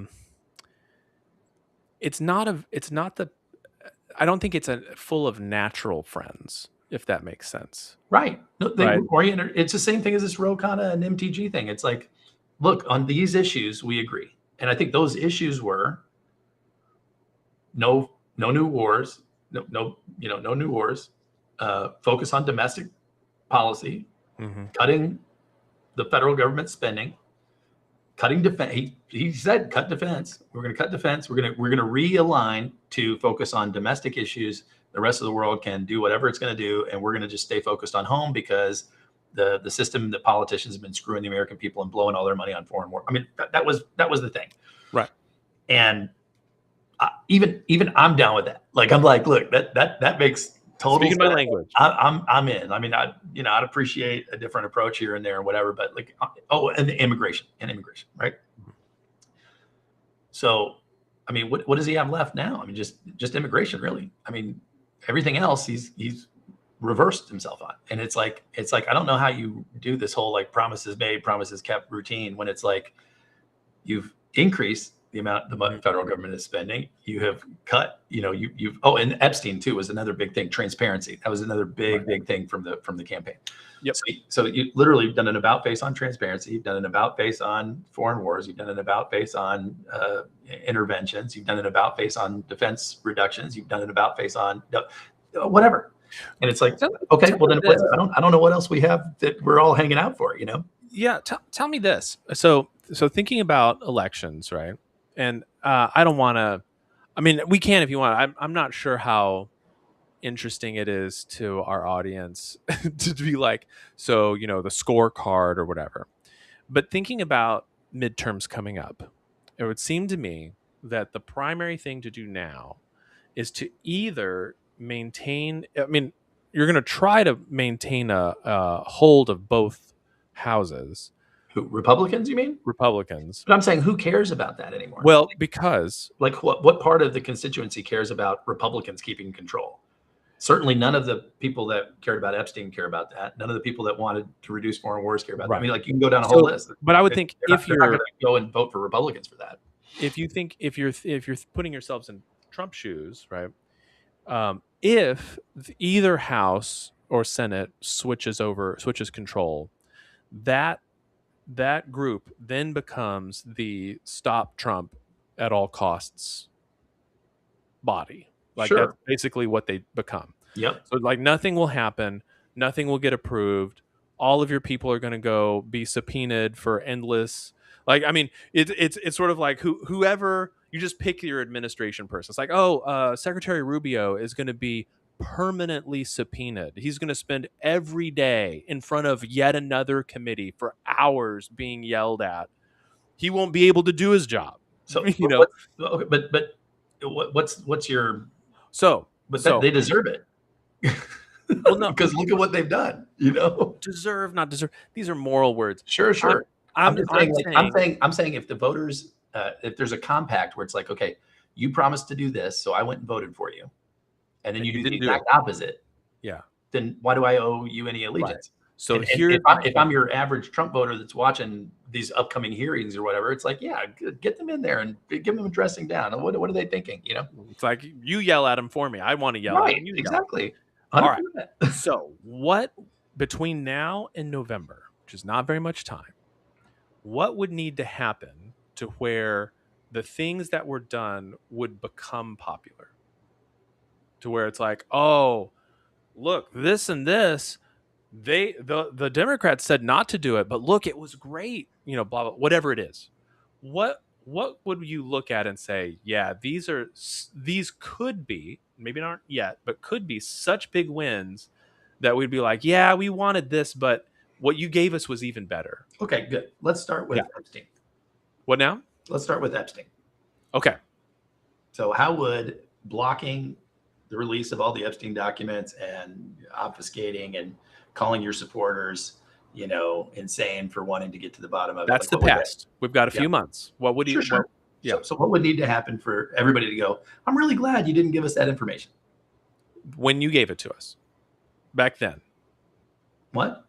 don't think it's full of natural friends, if that makes sense. Right. No, it's the same thing as this Ro Khanna and MTG thing. It's like, look, on these issues, we agree. And I think those issues were no new wars, no new wars, focus on domestic policy, cutting the federal government spending, cutting defense. He said, cut defense. We're going to cut defense. We're going to realign to focus on domestic issues. The rest of the world can do whatever it's going to do, and we're going to just stay focused on home, because the system that politicians have been screwing the American people and blowing all their money on foreign war. I mean, that was the thing, right? And even I'm down with that. Like, I'm like, look, that makes total sense. Speaking my language, I'm in. I mean, I'd appreciate a different approach here and there and whatever, but like, and the immigration, right? So, I mean, what does he have left now? I mean, just immigration, really. I mean, everything else he's reversed himself on. And it's like, I don't know how you do this whole like promises made, promises kept routine when it's like you've increased the amount the money federal government is spending. You have cut, and Epstein too was another big thing. Transparency. That was another big thing from the campaign. Yep. So you literally done an about face on transparency. You've done an about face on foreign wars. You've done an about face on interventions. You've done an about face on defense reductions. You've done an about face on whatever. And it's like, okay, well then I don't know what else we have that we're all hanging out for, Yeah. Tell me this. So thinking about elections, right? And I don't want to, I mean, we can if you want. I'm not sure how interesting it is to our audience to be like, so, the scorecard or whatever. But thinking about midterms coming up, it would seem to me that the primary thing to do now is to either maintain, I mean, you're going to try to maintain a hold of both houses. Who, Republicans, you mean? Republicans. But I'm saying, who cares about that anymore? Well, because like what part of the constituency cares about Republicans keeping control? Certainly none of the people that cared about Epstein care about that. None of the people that wanted to reduce foreign wars care about that. I mean, like, you can go down a whole list. But I would think if you're not going to go and vote for Republicans for that. If you think if you're putting yourselves in Trump's shoes, right? If either House or Senate switches control, that group then becomes the stop Trump at all costs body. Like, that's basically what they become. Yep. So like nothing will happen. Nothing will get approved. All of your people are going to go be subpoenaed for endless. Like, I mean, it's sort of like whoever you just pick your administration person. It's like, Secretary Rubio is going to be permanently subpoenaed. He's going to spend every day in front of yet another committee for hours being yelled at. He won't be able to do his job. So but what's your they deserve it. Well, no, because look at what they've done. Deserve, not deserve. These are moral words. Sure. I'm saying if the voters, if there's a compact where it's like, okay, you promised to do this, so I went and voted for you, and then you do the exact opposite. Yeah. Then why do I owe you any allegiance? So And here's if I'm your average Trump voter that's watching these upcoming hearings or whatever, it's like, yeah, get them in there and give them a dressing down. What are they thinking? You know, it's like you yell at them for me. I want to yell at right? them. You yell. Exactly. All right. 100%. So what between now and November, which is not very much time, what would need to happen to where the things that were done would become popular? To where it's like, oh, look, this and this, the Democrats said not to do it, but look, it was great, blah blah, whatever it is. What would you look at and say, yeah, these could be, maybe not yet, but could be such big wins that we'd be like, yeah, we wanted this, but what you gave us was even better. Okay, good. Let's start with Epstein. What now? Let's start with Epstein. Okay. So how would blocking the release of all the Epstein documents and obfuscating and calling your supporters, insane for wanting to get to the bottom of it? That's the past. We've got a few months. What would you? Sure. Yeah. So what would need to happen for everybody to go, I'm really glad you didn't give us that information? When you gave it to us back then. What?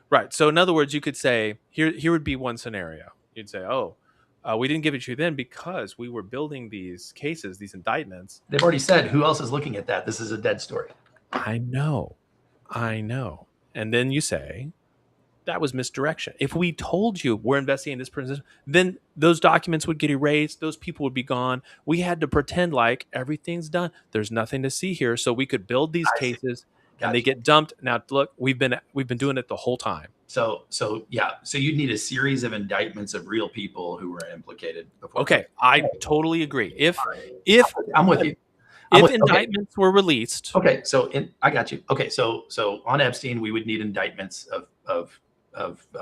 Right. So in other words, you could say, here would be one scenario. You'd say, oh, we didn't give it to you then because we were building these cases, these indictments. They've already said, who else is looking at that? This is a dead story. I know. And then you say, that was misdirection. If we told you we're investigating this person, then those documents would get erased. Those people would be gone. We had to pretend like everything's done. There's nothing to see here. So we could build these cases and they get dumped. Now, look, we've been doing it the whole time. So you'd need a series of indictments of real people who were implicated before. Okay, I totally agree. If I'm with you. If indictments were released. Okay, so I got you. Okay, so on Epstein, we would need indictments of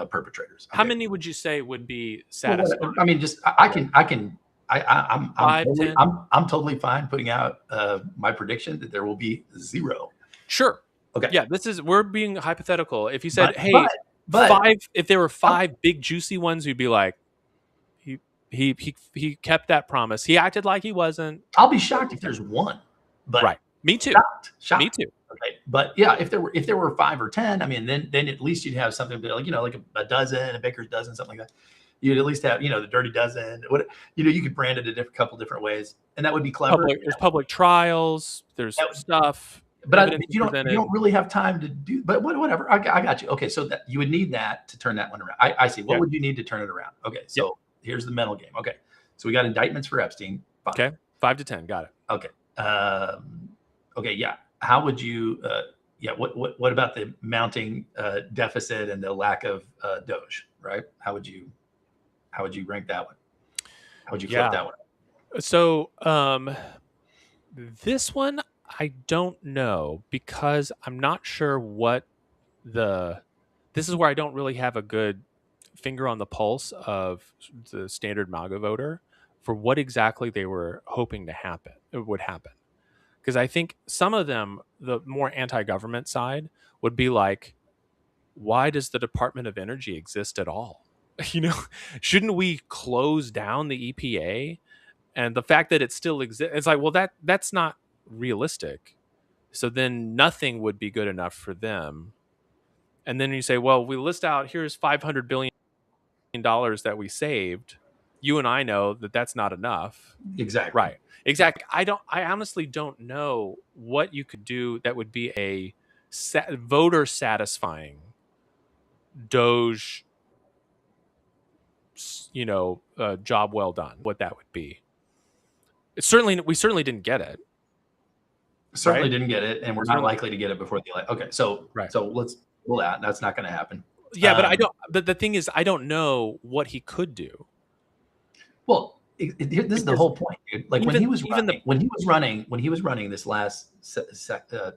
perpetrators. Okay? How many would you say would be satisfying? Well, I mean, just I'm totally fine putting out my prediction that there will be 0. Sure. Okay. Yeah, we're being hypothetical. If you said, but 5, if there were 5 big juicy ones, you'd be like, he kept that promise. He acted like he wasn't. I'll be shocked if there's 1. But right. Me too. Shocked. Me too. Okay. But yeah, if there were 5 or 10, I mean, then at least you'd have something like a dozen, a baker's dozen, something like that. You'd at least have, the dirty dozen. You could brand it a couple different ways, and that would be clever. There's public trials. There's stuff. But you don't really have time to do. But whatever. I got you. Okay, so that you would need that to turn that one around. I see. What would you need to turn it around? Okay, so here's the mental game. Okay, so we got indictments for Epstein. 5. Okay, 5 to 10. Got it. Okay. Okay. Yeah. How would you? What about the mounting deficit and the lack of Doge? Right. How would you rank that one? How would you flip that one? So this one I don't know, because I'm not sure what this is where I don't really have a good finger on the pulse of the standard MAGA voter for what exactly they were hoping would happen. Because I think some of them, the more anti-government side, would be like, why does the Department of Energy exist at all? Shouldn't we close down the EPA? And the fact that it still exists, it's like, well, that's not realistic. So then nothing would be good enough for them. And then you say, well, we list out, here's $500 billion that we saved. You and I know that that's not enough. Exactly. Right. Exactly. I honestly don't know what you could do that would be a voter satisfying Doge, job well done. What that would be. We certainly didn't get it. Certainly didn't get it, and we're not likely to get it before the election. Okay, so let's rule that. That's not going to happen. Yeah, but I don't. But the thing is, I don't know what he could do. Well, this is the whole point, dude. Like when he was running this last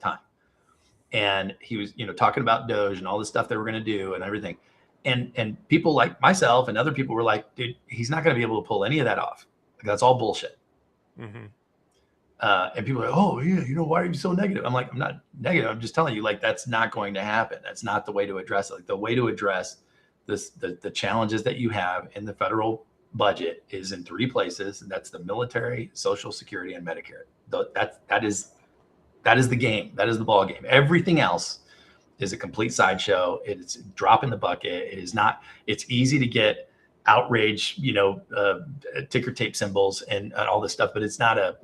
time, and he was talking about Doge and all the stuff they were going to do and everything, and people like myself and other people were like, dude, he's not going to be able to pull any of that off. Like, that's all bullshit. Mm-hmm. And people are like, oh yeah, why are you so negative? I'm like, I'm not negative. I'm just telling you, like, that's not going to happen. That's not the way to address it. Like, the way to address the challenges that you have in the federal budget is in 3 places, and that's the military, Social Security, and Medicare. That is the game. That is the ball game. Everything else is a complete sideshow. It's a drop in the bucket. It is not. It's easy to get outrage, ticker tape symbols and all this stuff, but it's not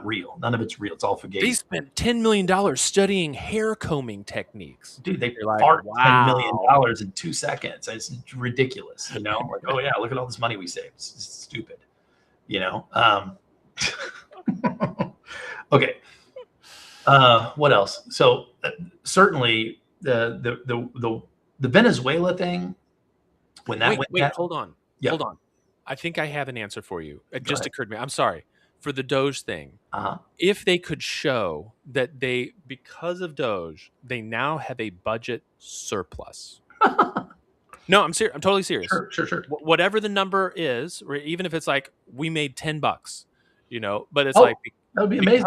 real. None of it's real. It's all fugazi. They spent $10 million studying hair combing techniques. Dude, they fart $10 million in 2 seconds. It's ridiculous. Like, oh yeah, look at all this money we saved. It's stupid. Okay. What else? So certainly the Venezuela thing, when that wait, hold on. Yeah. Hold on. I think I have an answer for you. It just occurred to me. I'm sorry. For the Doge thing, if they could show that because of Doge, they now have a budget surplus. No, I'm serious. I'm totally serious. Sure. Whatever the number is, or even if it's like we made $10, but it's that would be amazing.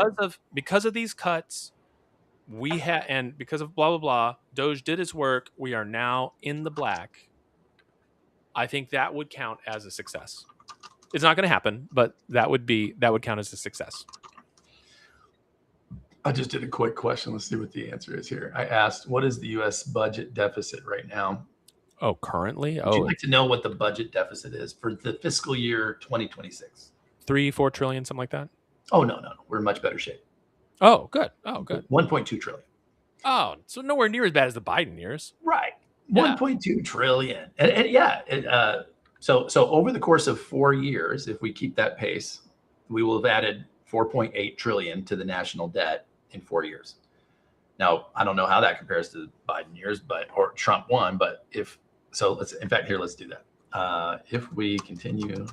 Because of these cuts, and because of blah blah blah, Doge did its work. We are now in the black. I think that would count as a success. It's not going to happen, but that would count as a success. I just did a quick question. Let's see what the answer is here. I asked, what is the U.S. budget deficit right now? Oh, currently? Would you like to know what the budget deficit is for the fiscal year 2026? 3-4 trillion, something like that? Oh, no. We're in much better shape. Oh, good. 1.2 trillion. Oh, so nowhere near as bad as the Biden years. Right. 1.2 trillion. So over the course of 4 years, if we keep that pace, we will have added 4.8 trillion to the national debt in 4 years. Now, I don't know how that compares to the Biden years, or Trump one, but let's do that. If we continue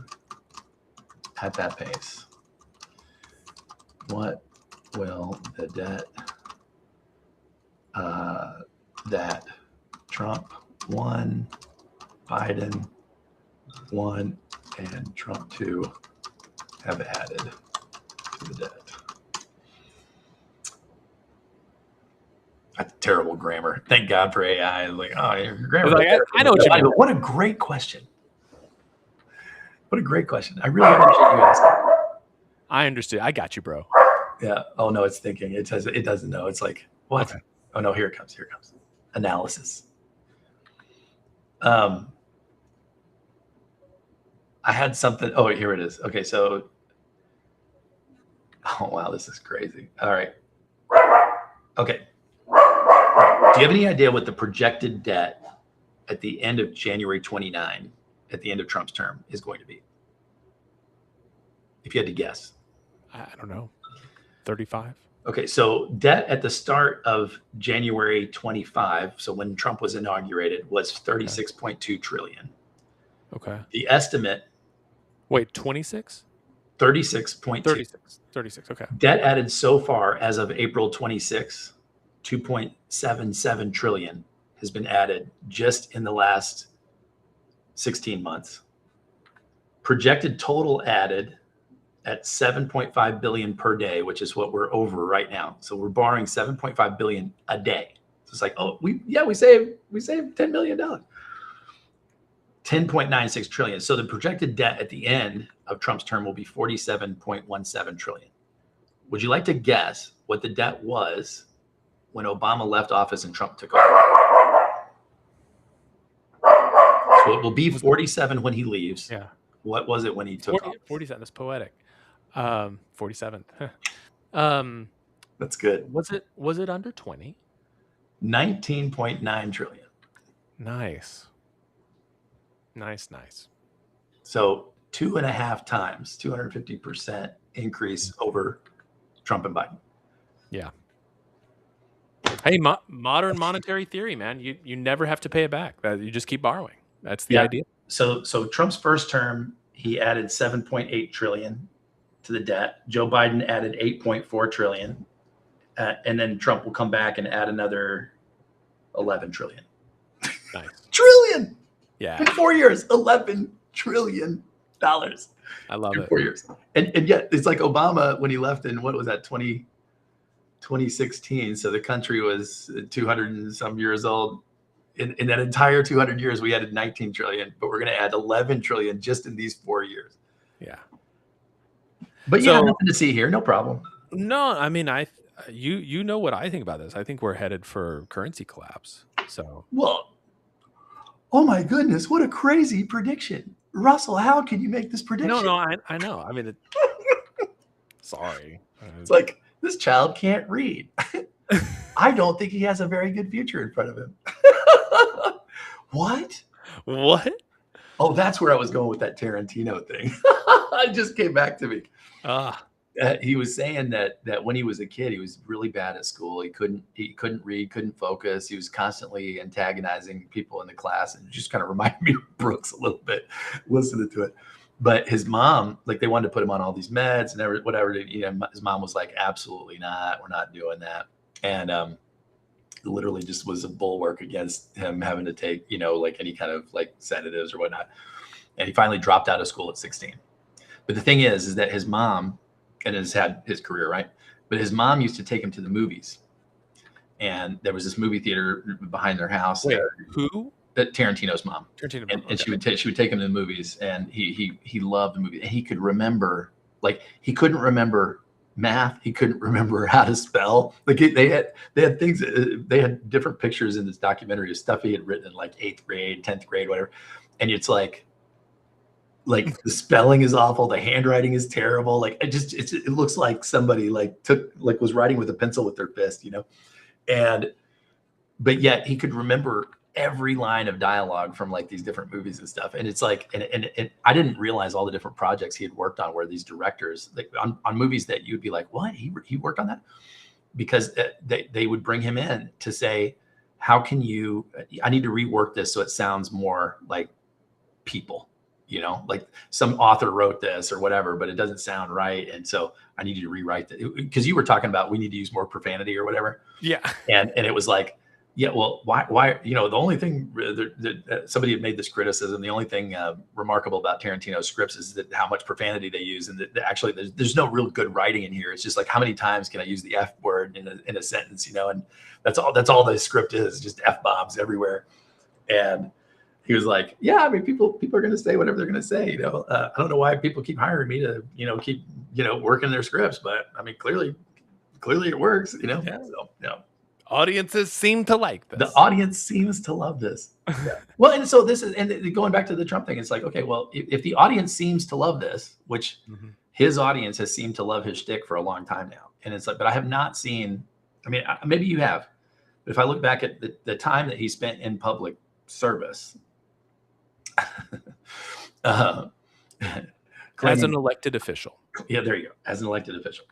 at that pace, what will the debt that Trump 1, Biden 1, and Trump 2 have added to the debt? That's terrible grammar. Thank God for AI. Like, your grammar. I know what you mean. What a great question. What a great question. I really appreciate you asking. I understood. I got you, bro. Yeah. Oh no, it's thinking. It doesn't know. It's like, what? Okay. Oh no, here it comes. Analysis. I had something. Oh, here it is. Okay, so. Oh wow, this is crazy. All right. Okay. Do you have any idea what the projected debt at the end of January 29, at the end of Trump's term, is going to be? If you had to guess. I don't know. 35? Okay, so debt at the start of January 25, so when Trump was inaugurated, was 36.2 trillion. Okay. The estimate. Wait, 26? 36.2. 36, okay. Debt added so far as of April 26, 2.77 trillion has been added just in the last 16 months. Projected total added at 7.5 billion per day, which is what we're over right now. So we're borrowing 7.5 billion a day. So it's like, we saved $10 million. 10.96 trillion. So the projected debt at the end of Trump's term will be 47.17 trillion. Would you like to guess what the debt was when Obama left office and Trump took over? So it will be 47 when he leaves. Yeah. What was it when he took office? 47. That's poetic. 47. That's good. Was it under 20? 19.9 trillion. Nice. So 2.5 times, 250% increase over Trump and Biden. Yeah. Hey, modern monetary theory, man. You never have to pay it back. You just keep borrowing. That's the idea. So Trump's first term, he added 7.8 trillion to the debt. Joe Biden added 8.4 trillion. And then Trump will come back and add another 11 trillion. Nice. Trillion. Yeah. In 4 years, $11 trillion. I love it. 4 years. And yet it's like Obama when he left in, what was that, 2016. So the country was 200 and some years old. In that entire 200 years, we added 19 trillion, but we're going to add 11 trillion just in these 4 years. Yeah. But nothing to see here. No problem. No, I mean, you know what I think about this. I think we're headed for currency collapse. So, well, oh my goodness, what a crazy prediction. Russell, how can you make this prediction? no, I know. I mean, sorry. It's like, this child can't read. I don't think he has a very good future in front of him. What? What? Oh, that's where I was going with that Tarantino thing. It just came back to me. He was saying that when he was a kid, he was really bad at school. He couldn't read, couldn't focus. He was constantly antagonizing people in the class, and it just kind of reminded me of Brooks a little bit, listening to it. But his mom, like, they wanted to put him on all these meds and whatever. His mom was like, absolutely not. We're not doing that. And literally just was a bulwark against him having to take, like any kind of like sedatives or whatnot. And he finally dropped out of school at 16. But the thing is that his mom, and has had his career, right? But his mom used to take him to the movies. And there was this movie theater behind their house. Wait, who? Tarantino's mom. Tarantino. And okay. she would take him to the movies, and he loved the movie. And he could remember, like, he couldn't remember math. He couldn't remember how to spell. Like, they had things. They had different pictures in this documentary of stuff he had written in like 8th grade, 10th grade, whatever. And it's like the spelling is awful, the handwriting is terrible. Like, it looks like somebody was writing with a pencil with their fist, but yet he could remember every line of dialogue from like these different movies and stuff. And it's like, and I didn't realize all the different projects he had worked on where these directors, like on movies that you'd be like, what, he worked on that? Because they would bring him in to say, how can I need to rework this so it sounds more like people, like some author wrote this or whatever, but it doesn't sound right. And so I need you to rewrite that, because you were talking about, we need to use more profanity or whatever. Yeah. And it was like, yeah, well, why, the only thing that somebody had made this criticism, the only thing remarkable about Tarantino's scripts is that how much profanity they use. And that actually there's no real good writing in here. It's just like, how many times can I use the F word in a sentence, and that's all the script is, just F bombs everywhere. And he was like, yeah, I mean, people are going to say whatever they're going to say. I don't know why people keep hiring me to, keep, working their scripts, but I mean, clearly it works, Yeah. So, audiences seem to like this. The audience seems to love this. Yeah. Well, and so this is, and going back to the Trump thing, it's like, okay, well, if the audience seems to love this, which his audience has seemed to love his shtick for a long time now. And it's like, but I have not seen, I mean, maybe you have, but if I look back at the time that he spent in public service, as an elected official. Yeah, there you go. As an elected official.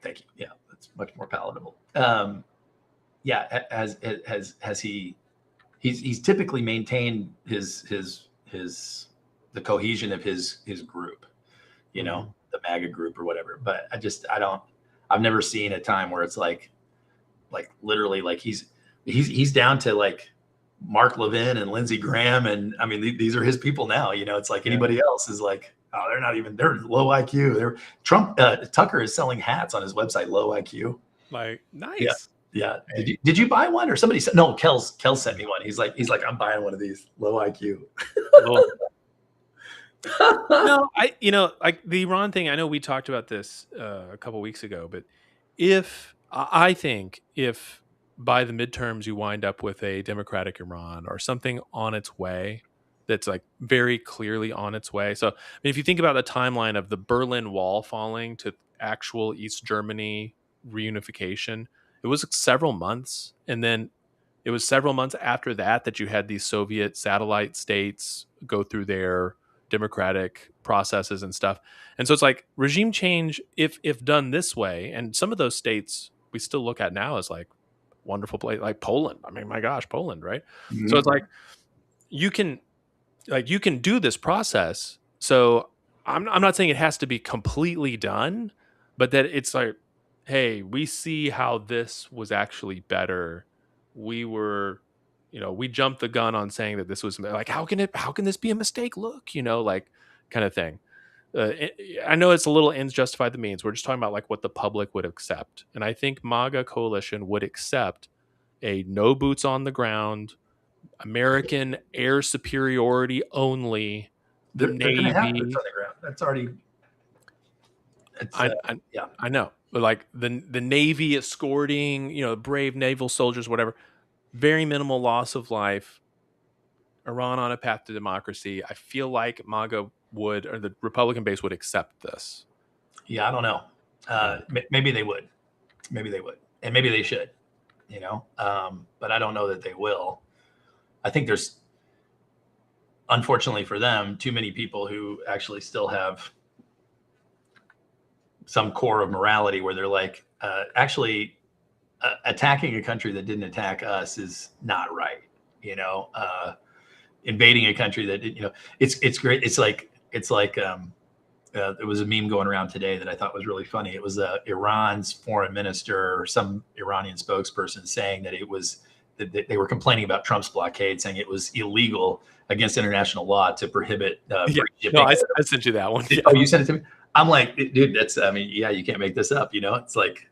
Thank you. Yeah, that's much more palatable. Yeah, has he's typically maintained the cohesion of his group, the MAGA group or whatever. But I've never seen a time where it's like literally like he's down to like Mark Levin and Lindsey Graham, and I mean these are his people now. It's like anybody else is like, oh, they're low IQ. Tucker is selling hats on his website, low IQ. Like, nice. Yeah. Did you buy one, or somebody said? No, Kel sent me one. He's like, I'm buying one of these, low IQ. No, like the Iran thing, I know we talked about this a couple weeks ago, but I think if by the midterms you wind up with a democratic Iran or something on its way, that's like very clearly on its way. So I mean, if you think about the timeline of the Berlin Wall falling to actual East Germany reunification, it was several months. And then it was several months after that you had these Soviet satellite states go through their democratic processes and stuff. And so it's like regime change, if done this way, and some of those states we still look at now as like wonderful place, like Poland. I mean, my gosh, Poland, right? Mm-hmm. So it's like you can do this process. So I'm not saying it has to be completely done, but that it's like, hey, we see how this was actually better. We were, we jumped the gun on saying that this was like, how can this be a mistake? Look, like kind of thing. I know it's a little ends justify the means. We're just talking about like what the public would accept. And I think MAGA coalition would accept a no boots on the ground, American air superiority only. The Navy. Have boots on the ground. That's already. I know. like the Navy escorting, brave naval soldiers, whatever. Very minimal loss of life. Iran on a path to democracy. I feel like MAGA would, or the Republican base would accept this. Yeah, I don't know. Maybe they would. And maybe they should, but I don't know that they will. I think there's, unfortunately for them, too many people who actually still have some core of morality where they're like, attacking a country that didn't attack us is not right. Invading a country that, it's great. It's like there was a meme going around today that I thought was really funny. It was Iran's foreign minister or some Iranian spokesperson saying that it was that they were complaining about Trump's blockade, saying it was illegal against international law to prohibit shipping. No, I sent you that one. Oh, you sent it to me? I'm like, dude, you can't make this up. It's like,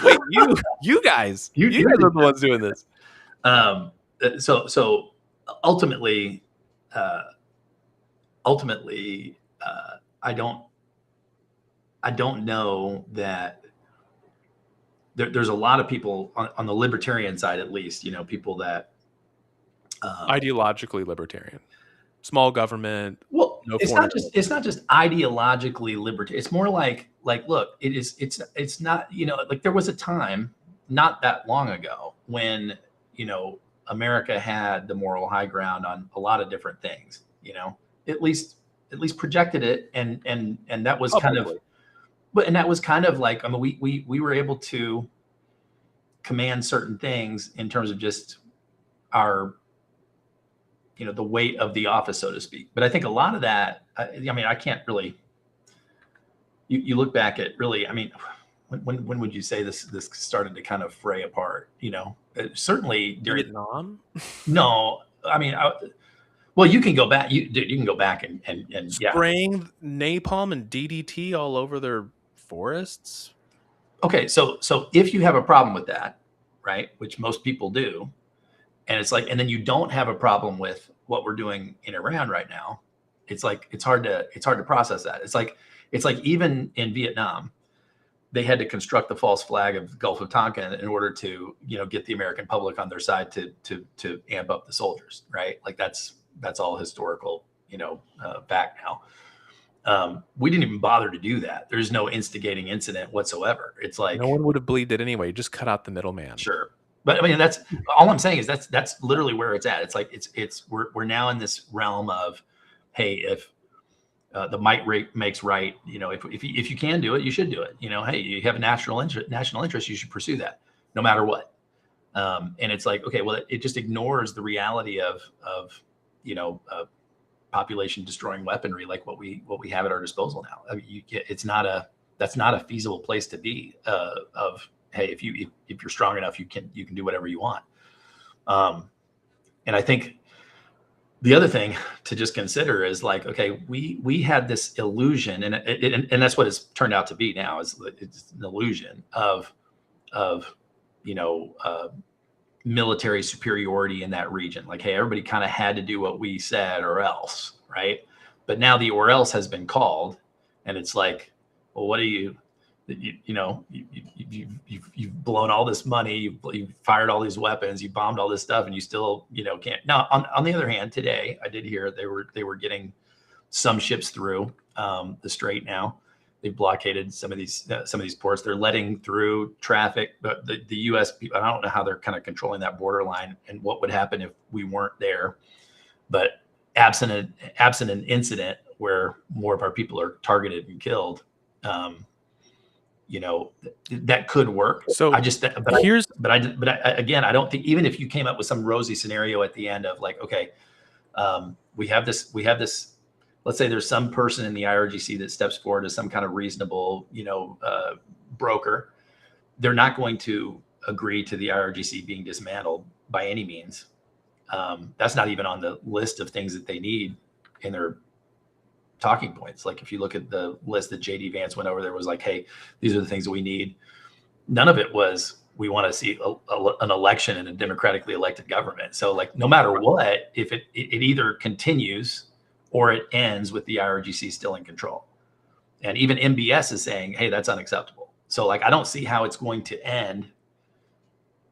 wait, you guys are the ones doing this. So ultimately, I don't know that there's a lot of people on the libertarian side, at least, people that ideologically libertarian, small government. Well, it's not just ideologically libertarian. It's more like, look, it's not, like there was a time not that long ago when, America had the moral high ground on a lot of different things, at least projected it. And that was and that was kind of like, I mean, we were able to command certain things in terms of just our, the weight of the office, so to speak. But I think a lot of that, I can't really, you look back at really, when would you say this started to kind of fray apart? Certainly during Vietnam. No, well, you can go back. You can go back and spraying napalm and DDT all over their forests. Okay, so if you have a problem with that, right, which most people do, and it's like, and then you don't have a problem with what we're doing in Iran right now, it's like it's hard to process that. It's like even in Vietnam, they had to construct the false flag of the Gulf of Tonkin in order to, get the American public on their side to amp up the soldiers, right? Like that's all historical, back now. We didn't even bother to do that. There's no instigating incident whatsoever. It's like no one would have believed it anyway. Just cut out the middleman. Sure, but that's all I'm saying is that's literally where it's at. It's like we're now in this realm of, hey, if the might makes right. If you can do it, you should do it. Hey, you have a national interest, you should pursue that, no matter what. And it's like, okay, well, it just ignores the reality of population destroying weaponry like what we have at our disposal now. That's not a feasible place to be. Hey, if you're strong enough, you can do whatever you want. And I think the other thing to just consider is like, okay, we had this illusion, and that's what it's turned out to be now, is it's an illusion of military superiority in that region. Like, hey, everybody kind of had to do what we said or else, right? But now the or else has been called, and it's like, well, what do you've blown all this money, you've fired all these weapons, you bombed all this stuff, and you still, can't. Now, on the other hand, today I did hear they were getting some ships through the strait now. They've blockaded some of these ports. They're letting through traffic, but the U.S. people, I don't know how they're kind of controlling that borderline and what would happen if we weren't there. But absent an incident where more of our people are targeted and killed, that could work. So I don't think, even if you came up with some rosy scenario at the end of like, okay, we have this, let's say there's some person in the IRGC that steps forward as some kind of reasonable, broker. They're not going to agree to the IRGC being dismantled by any means. That's not even on the list of things that they need in their talking points. Like if you look at the list that JD Vance went over, there was like, hey, these are the things that we need. None of it was, we want to see an election and a democratically elected government. So like, no matter what, if it either continues or it ends with the IRGC still in control. And even MBS is saying, hey, that's unacceptable. So like, I don't see how it's going to end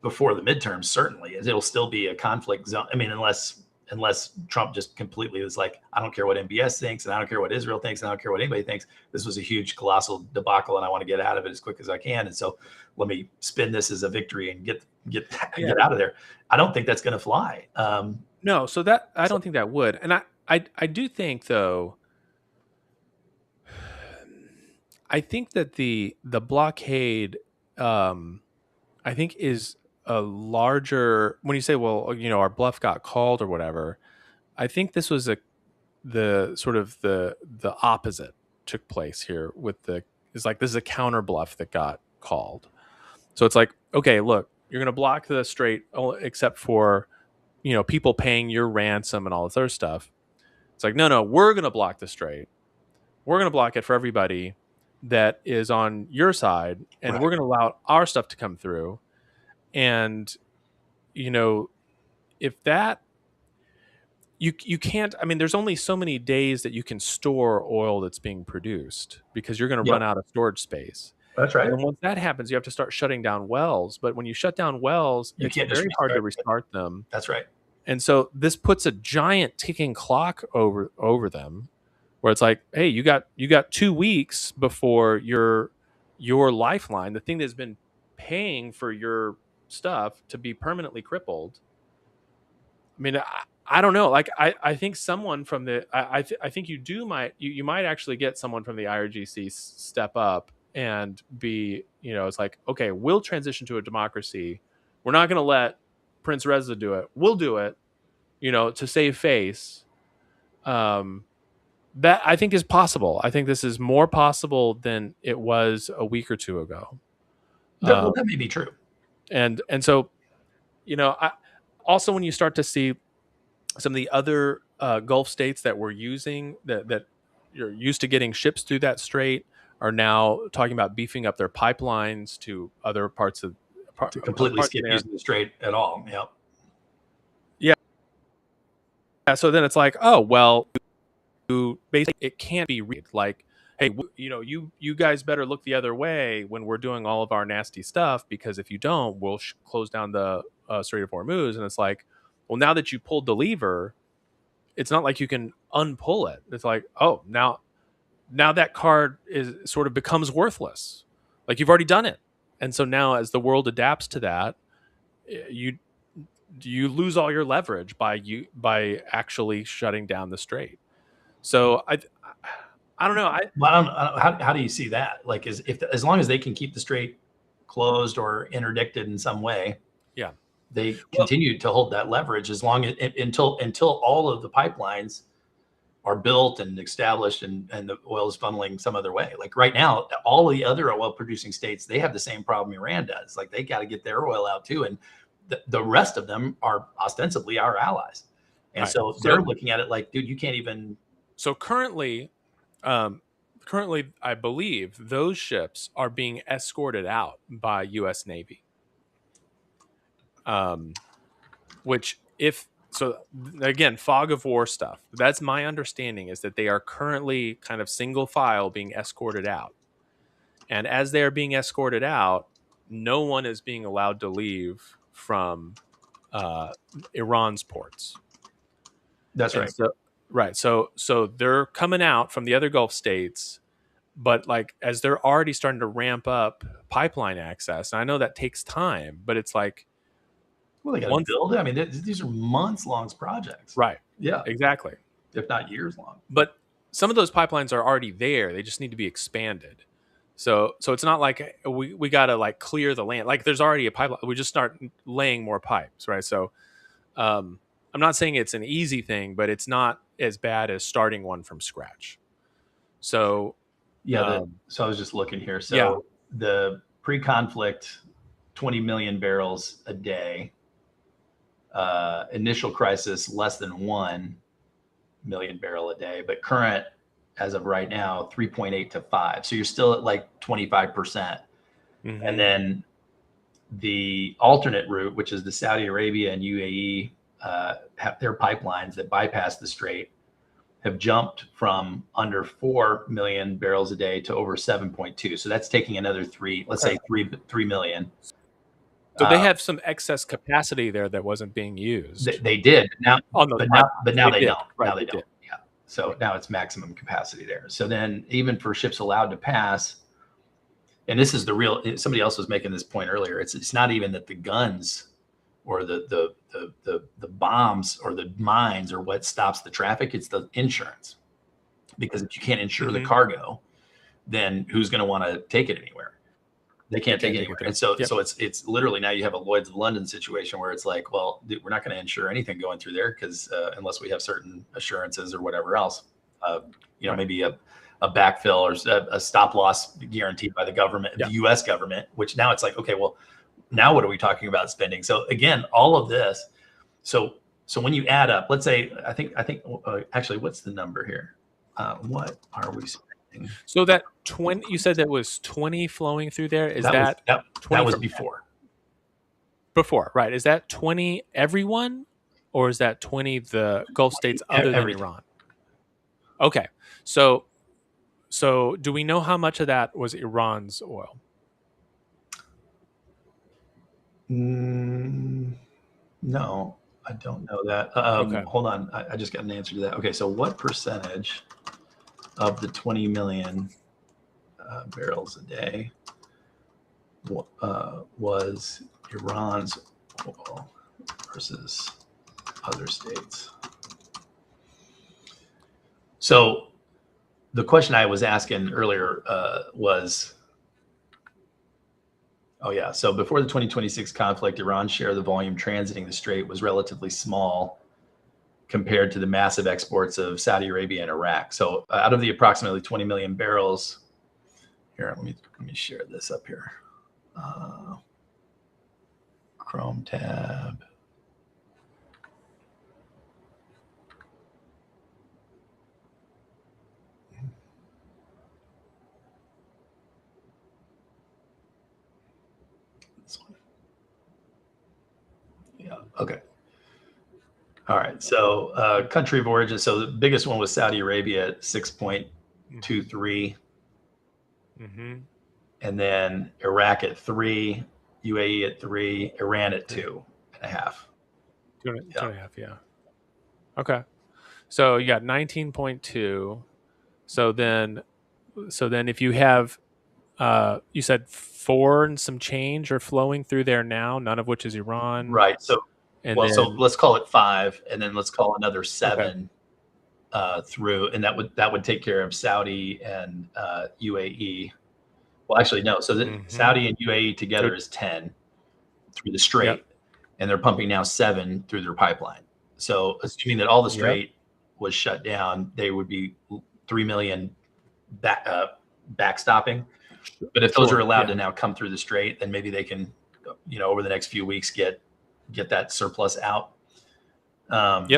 before the midterms. Certainly it'll still be a conflict zone. I mean, unless Trump just completely is like, I don't care what MBS thinks, and I don't care what Israel thinks, and I don't care what anybody thinks. This was a huge, colossal debacle, and I want to get out of it as quick as I can. And so let me spin this as a victory and get out of there. I don't think that's going to fly. No, so that I don't think that would. And I do think, though, I think that the blockade, I think, is a larger, when you say, well, our bluff got called or whatever. I think this was the sort of the opposite took place here with it's like, this is a counter bluff that got called. So it's like, okay, look, you're going to block the strait except for, people paying your ransom and all this other stuff. It's like, no, we're going to block the strait. We're going to block it for everybody that is on your side, and Right. we're going to allow our stuff to come through. And, if that, you can't, I mean, there's only so many days that you can store oil that's being produced, because you're going to run out of storage space. That's right. And then once that happens, you have to start shutting down wells. But when you shut down wells, it's very hard to restart them. That's right. And so this puts a giant ticking clock over them, where it's like, hey, you got 2 weeks before your lifeline, the thing that's been paying for your stuff, to be permanently crippled. I mean, I don't know. Like, I think someone from the I think you might actually get someone from the IRGC step up and be, it's like, okay, we'll transition to a democracy. We're not going to let Prince Reza do it. We'll do it, to save face. That I think is possible. I think this is more possible than it was a week or two ago. That may be true. And so, also, when you start to see some of the other Gulf states that were using that you're used to getting ships through that strait, are now talking about beefing up their pipelines to other parts of to completely skip using the strait at all. Yep. Yeah. So then it's like, oh well, basically it can't be read like, hey, you guys better look the other way when we're doing all of our nasty stuff, because if you don't, we'll close down the Strait of Hormuz. And it's like, well, now that you pulled the lever, it's not like you can unpull it. It's like, oh, now that card sort of becomes worthless. Like, you've already done it. And so now, as the world adapts to that, you lose all your leverage by actually shutting down the strait. So I don't know. How do you see that? Like, as long as they can keep the strait closed or interdicted in some way, yeah, they continue to hold that leverage until all of the pipelines are built and established and the oil is funneling some other way. Like right now, all the other oil producing states, they have the same problem Iran does. Like, they got to get their oil out too, and the rest of them are ostensibly our allies, and right. So they're looking at it like, dude, you can't even. So currently, I believe those ships are being escorted out by U.S. Navy. Which, again, fog of war stuff. That's my understanding, is that they are currently kind of single file being escorted out. And as they are being escorted out, no one is being allowed to leave from Iran's ports. That's right. Right. So they're coming out from the other Gulf states, but like, as they're already starting to ramp up pipeline access, and I know that takes time, but it's like, well, they got to build it. I mean, these are months-long projects. Right. Yeah. Exactly. If not years long. But some of those pipelines are already there. They just need to be expanded. So it's not like we got to like clear the land. Like, there's already a pipeline. We just start laying more pipes, right? So I'm not saying it's an easy thing, but it's not as bad as starting one from scratch. So yeah. So I was just looking here. So the pre-conflict 20 million barrels a day. Initial crisis less than 1 million barrel a day, but current as of right now 3.8 to 5. So you're still at like 25%. Mm-hmm. And then the alternate route, which is the Saudi Arabia and UAE have their pipelines that bypass the strait, have jumped from under 4 million barrels a day to over 7.2. So that's taking another let's say 3 million. So they have some excess capacity there that wasn't being used. They did now, but now they don't. Right, now they don't. Yeah. So now it's maximum capacity there. So then even for ships allowed to pass, and this is the real. Somebody else was making this point earlier. It's not even that the guns or the bombs or the mines or what stops the traffic. It's the insurance, because if you can't insure the cargo, then who's going to want to take it anywhere? They can't take it anywhere. And so it's literally now you have a Lloyd's of London situation where it's like, well, dude, we're not going to insure anything going through there because unless we have certain assurances or whatever else, maybe a backfill or a stop loss guaranteed by the government, the U.S. government, which now it's like, okay, well, now what are we talking about spending? So again, all of this. So when you add up, let's say, I think actually, what's the number here? What are we spending? So that 20, you said that was 20 flowing through there. Is that was before? Before, right? Is that 20 everyone, or is that 20 the Gulf states other than Iran? Okay, so do we know how much of that was Iran's oil? No, I don't know that. Okay. Hold on, I just got an answer to that. Okay, so what percentage of the 20 million barrels a day was Iran's oil versus other states? So the question I was asking earlier was, so before the 2026 conflict, Iran's share of the volume transiting the strait was relatively small compared to the massive exports of Saudi Arabia and Iraq. So out of the approximately 20 million barrels, here, let me share this up here. Chrome tab. This one. Yeah, okay. All right, so country of origin. So the biggest one was Saudi Arabia at 6.23. And then Iraq at 3, UAE at 3, Iran at 2.5. 2.5, yeah. Okay. So you got 19.2. So then if you have, you said 4 and some change are flowing through there now, none of which is Iran. Right. So so let's call it 5, and then let's call another 7 through, and that would take care of Saudi and UAE. Well, actually, no. So Saudi and UAE together is 10 through the strait, and they're pumping now 7 through their pipeline. So assuming that all the strait was shut down, they would be 3 million backstopping. But if those are allowed to now come through the strait, then maybe they can, over the next few weeks get that surplus out. So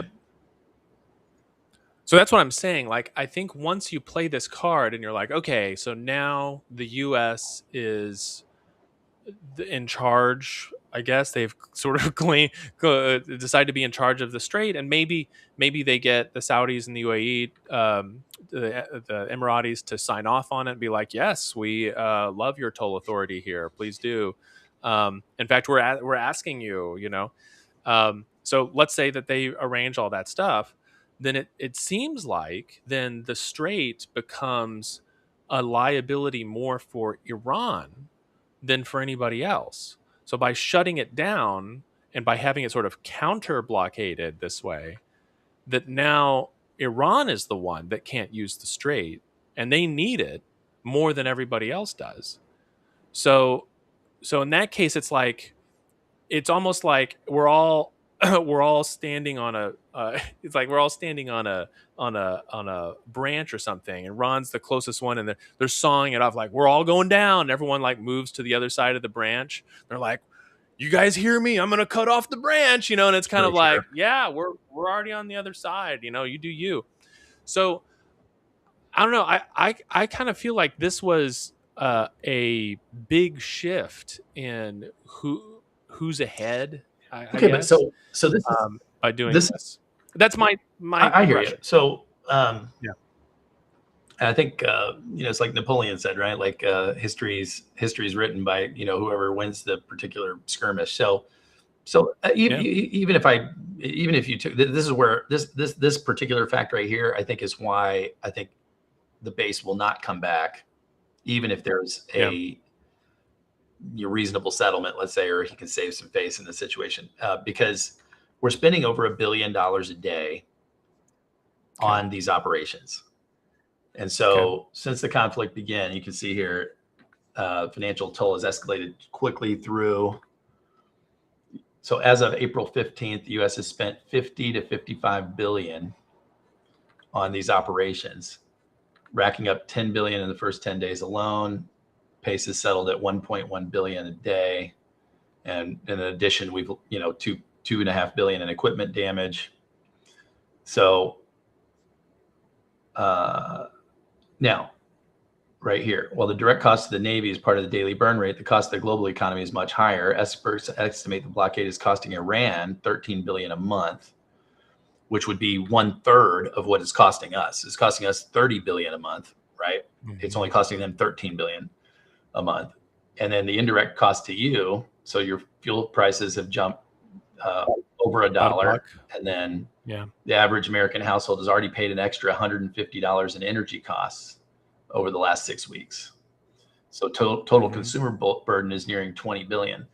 that's what I'm saying. Like, I think once you play this card and you're like, okay, so now the U.S. is in charge. I guess they've sort of decide to be in charge of the strait, and maybe they get the Saudis and the UAE, the Emiratis, to sign off on it and be like, yes, we love your toll authority here. Please do. In fact, we're asking you. So let's say that they arrange all that stuff. Then it seems like then the strait becomes a liability more for Iran than for anybody else. So by shutting it down and by having it sort of counter blockaded this way, that now Iran is the one that can't use the strait, and they need it more than everybody else does. So in that case, it's almost like we're all standing on a it's like we're all standing on a branch or something, and Ron's the closest one, and they're sawing it off like we're all going down, and everyone like moves to the other side of the branch. They're like, you guys hear me? I'm gonna cut off the branch, and it's kind of like, yeah, we're already on the other side, you do you. So I don't know, I kind of feel like this was a big shift in who's ahead. I guess. But so this is by doing this. That's my I hear you. So Yeah. I think it's like Napoleon said, right? Like history's written by whoever wins the particular skirmish. So even if you took, this is where this particular fact right here, I think is why I think the base will not come back, even if there's a reasonable settlement, let's say, or he can save some face in the situation, because we're spending over $1 billion a day on these operations. And so since the conflict began, you can see here, financial toll has escalated quickly through. So as of April 15th, the U.S. has spent 50 to 55 billion on these operations, racking up 10 billion in the first 10 days alone. Pace has settled at 1.1 billion a day. And in addition, we've, 2.5 billion in equipment damage. So now, right here, while the direct cost to the Navy is part of the daily burn rate, the cost of the global economy is much higher. Experts estimate the blockade is costing Iran 13 billion a month, which would be 1/3 of what it's costing us. It's costing us 30 billion a month, right? Mm-hmm. It's only costing them 13 billion a month. And then the indirect cost to you, so your fuel prices have jumped over $1, and then the average American household has already paid an extra $150 in energy costs over the last 6 weeks. So total consumer burden is nearing 20 billion.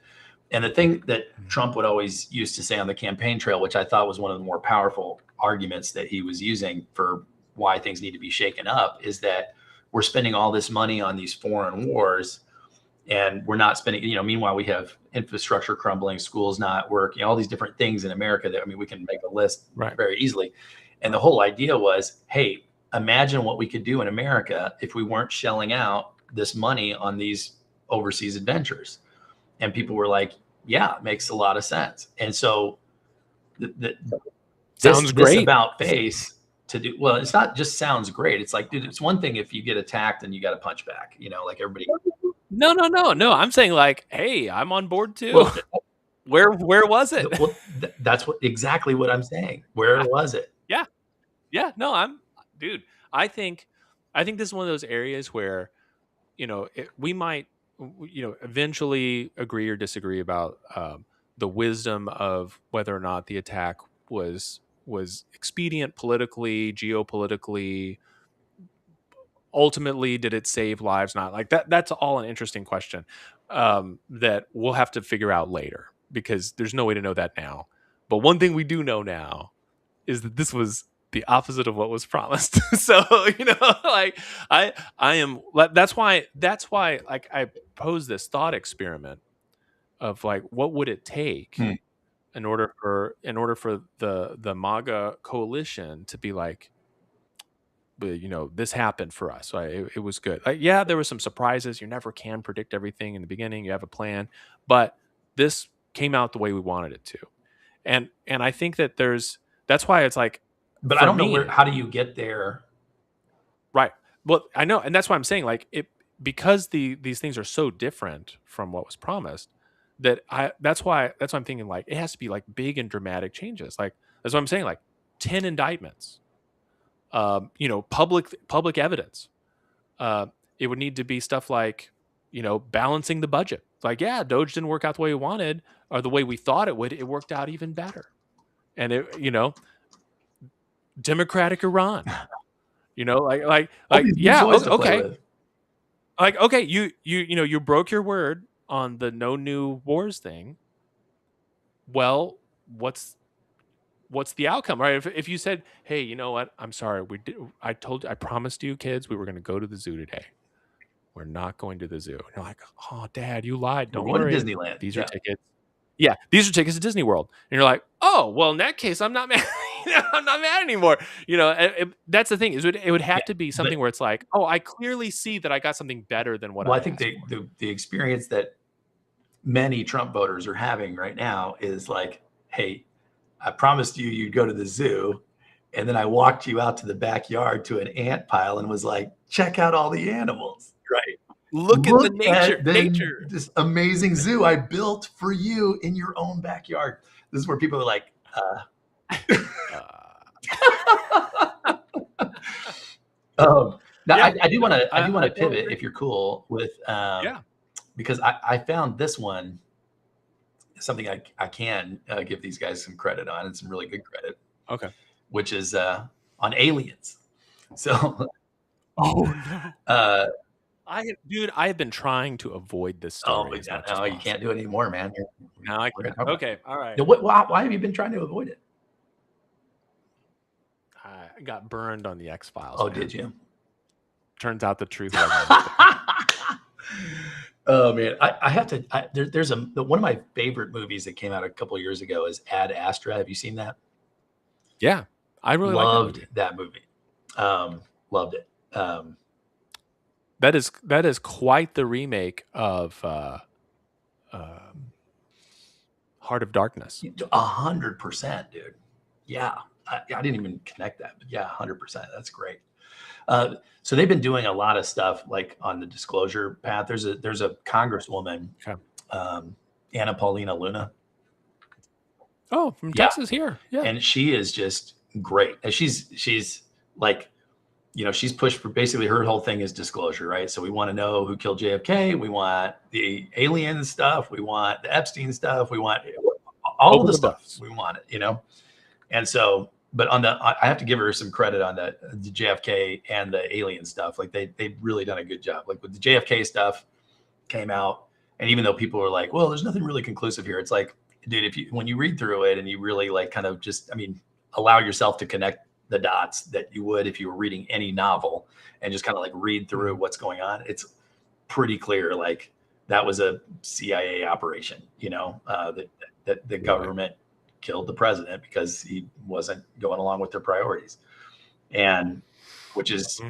And the thing that Trump would always used to say on the campaign trail, which I thought was one of the more powerful arguments that he was using for why things need to be shaken up, is that we're spending all this money on these foreign wars, and we're not spending, meanwhile we have infrastructure crumbling, schools not working, all these different things in America that, we can make a list very easily. And the whole idea was, hey, imagine what we could do in America if we weren't shelling out this money on these overseas adventures. And people were like, yeah, it makes a lot of sense. And so sounds great. This about face to do, well, it's not just sounds great. It's like, dude, it's one thing if you get attacked and you got to punch back, like everybody. No. I'm saying like, hey, I'm on board too. Well, where was it? Well, that's exactly what I'm saying. Where was it? Yeah. No, dude. I think this is one of those areas where, we might, eventually agree or disagree about the wisdom of whether or not the attack was expedient politically, geopolitically. Ultimately, did it save lives? Not like that. That's all an interesting question that we'll have to figure out later, because there's no way to know that now. But one thing we do know now is that this was the opposite of what was promised. So, like I am, that's why like I pose this thought experiment of like, what would it take in order for the MAGA coalition to be like, but this happened for us. So it was good. There were some surprises. You never can predict everything in the beginning. You have a plan, but this came out the way we wanted it to. And I think that that's why it's like, but I don't know how do you get there? Right. Well, I know. And that's why I'm saying, like, because these things are so different from what was promised, that's why I'm thinking like it has to be like big and dramatic changes. Like, that's what I'm saying, like 10 indictments, public evidence. It would need to be stuff like, balancing the budget. Like, Doge didn't work out the way we wanted or the way we thought it would. It worked out even better. And democratic Iran, okay. Like, okay, you broke your word on the no new wars thing. Well, what's the outcome, right? If you said, hey, you know what? I'm sorry. I promised you kids we were going to go to the zoo today. We're not going to the zoo. And you're like, oh, Dad, you lied. Don't worry. To Disneyland. These are tickets. Yeah, these are tickets to Disney World. And you're like, oh, well, in that case, I'm not mad. I'm not mad anymore. That's the thing. It would have to be something where it's like, oh, I clearly see that I got something better than what I think the experience that many Trump voters are having right now is like, hey, I promised you'd go to the zoo, and then I walked you out to the backyard to an ant pile and was like, check out all the animals. Right. Look at the nature. This amazing zoo I built for you in your own backyard. This is where people are like, Now Yeah. I do want to I pivot agree. if you're cool with Yeah. because I found this one something I can give these guys some credit on and some really good credit, Okay. which is on aliens. So Oh no. uh, I have been trying to avoid this oh, story but as much as no, you can't do possible. it anymore, man. Now I We're can. gonna talk about it. Okay. All right. Now, why have you been trying to avoid it? I got burned on the X-Files, Oh, man. did you? Turns out the truth wasn't out there. Oh man, I have to. There's one of my favorite movies that came out a couple of years ago is Ad Astra. Have you seen that? Yeah. I really like that movie. Loved that movie. Loved it. That is quite the remake of Heart of Darkness. 100%, dude. Yeah, I didn't even connect that, but yeah, 100%. That's great. So they've been doing a lot of stuff like on the disclosure path. There's a congresswoman, Okay. Anna Paulina Luna. Oh, from Yeah. Texas here. Yeah. And she is just great. And she's like, she's pushed for basically her whole thing is disclosure, right? So we want to know who killed JFK. We want the alien stuff. We want the Epstein stuff. We want all of the stuff. We want it, And so, but I have to give her some credit on the JFK and the alien stuff. Like they've really done a good job. Like with the JFK stuff came out, and even though people are like, well, there's nothing really conclusive here. It's like, dude, when you read through it and you really like kind of just, allow yourself to connect the dots that you would if you were reading any novel and just kind of like read through what's going on. It's pretty clear. Like that was a CIA operation, that the government killed the president because he wasn't going along with their priorities, and which is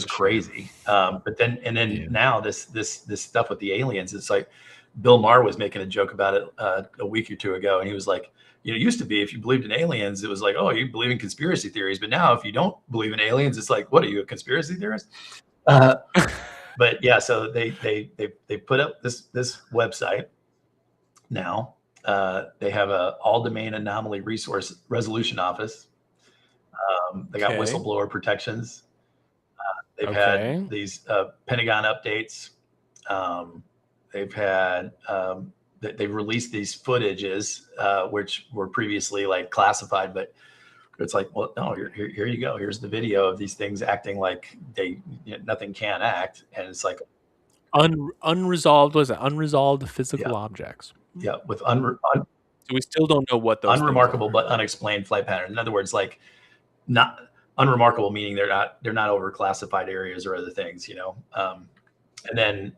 crazy. But then now this stuff with the aliens, it's like Bill Maher was making a joke about it a week or two ago, and he was like, it used to be if you believed in aliens, it was like, oh, you believe in conspiracy theories, but now if you don't believe in aliens, it's like, what are you, a conspiracy theorist? But yeah, so they put up this website now. They have a all domain anomaly resource resolution office. They got whistleblower protections. They've had these Pentagon updates. They've had they've released these footages which were previously like classified, but it's like, well, no, here you go. Here's the video of these things acting like nothing can act, and it's like unresolved. Was it unresolved physical objects? Yeah, with so we still don't know what those unremarkable but unexplained flight pattern. In other words, like not unremarkable meaning they're not over classified areas or other things, and then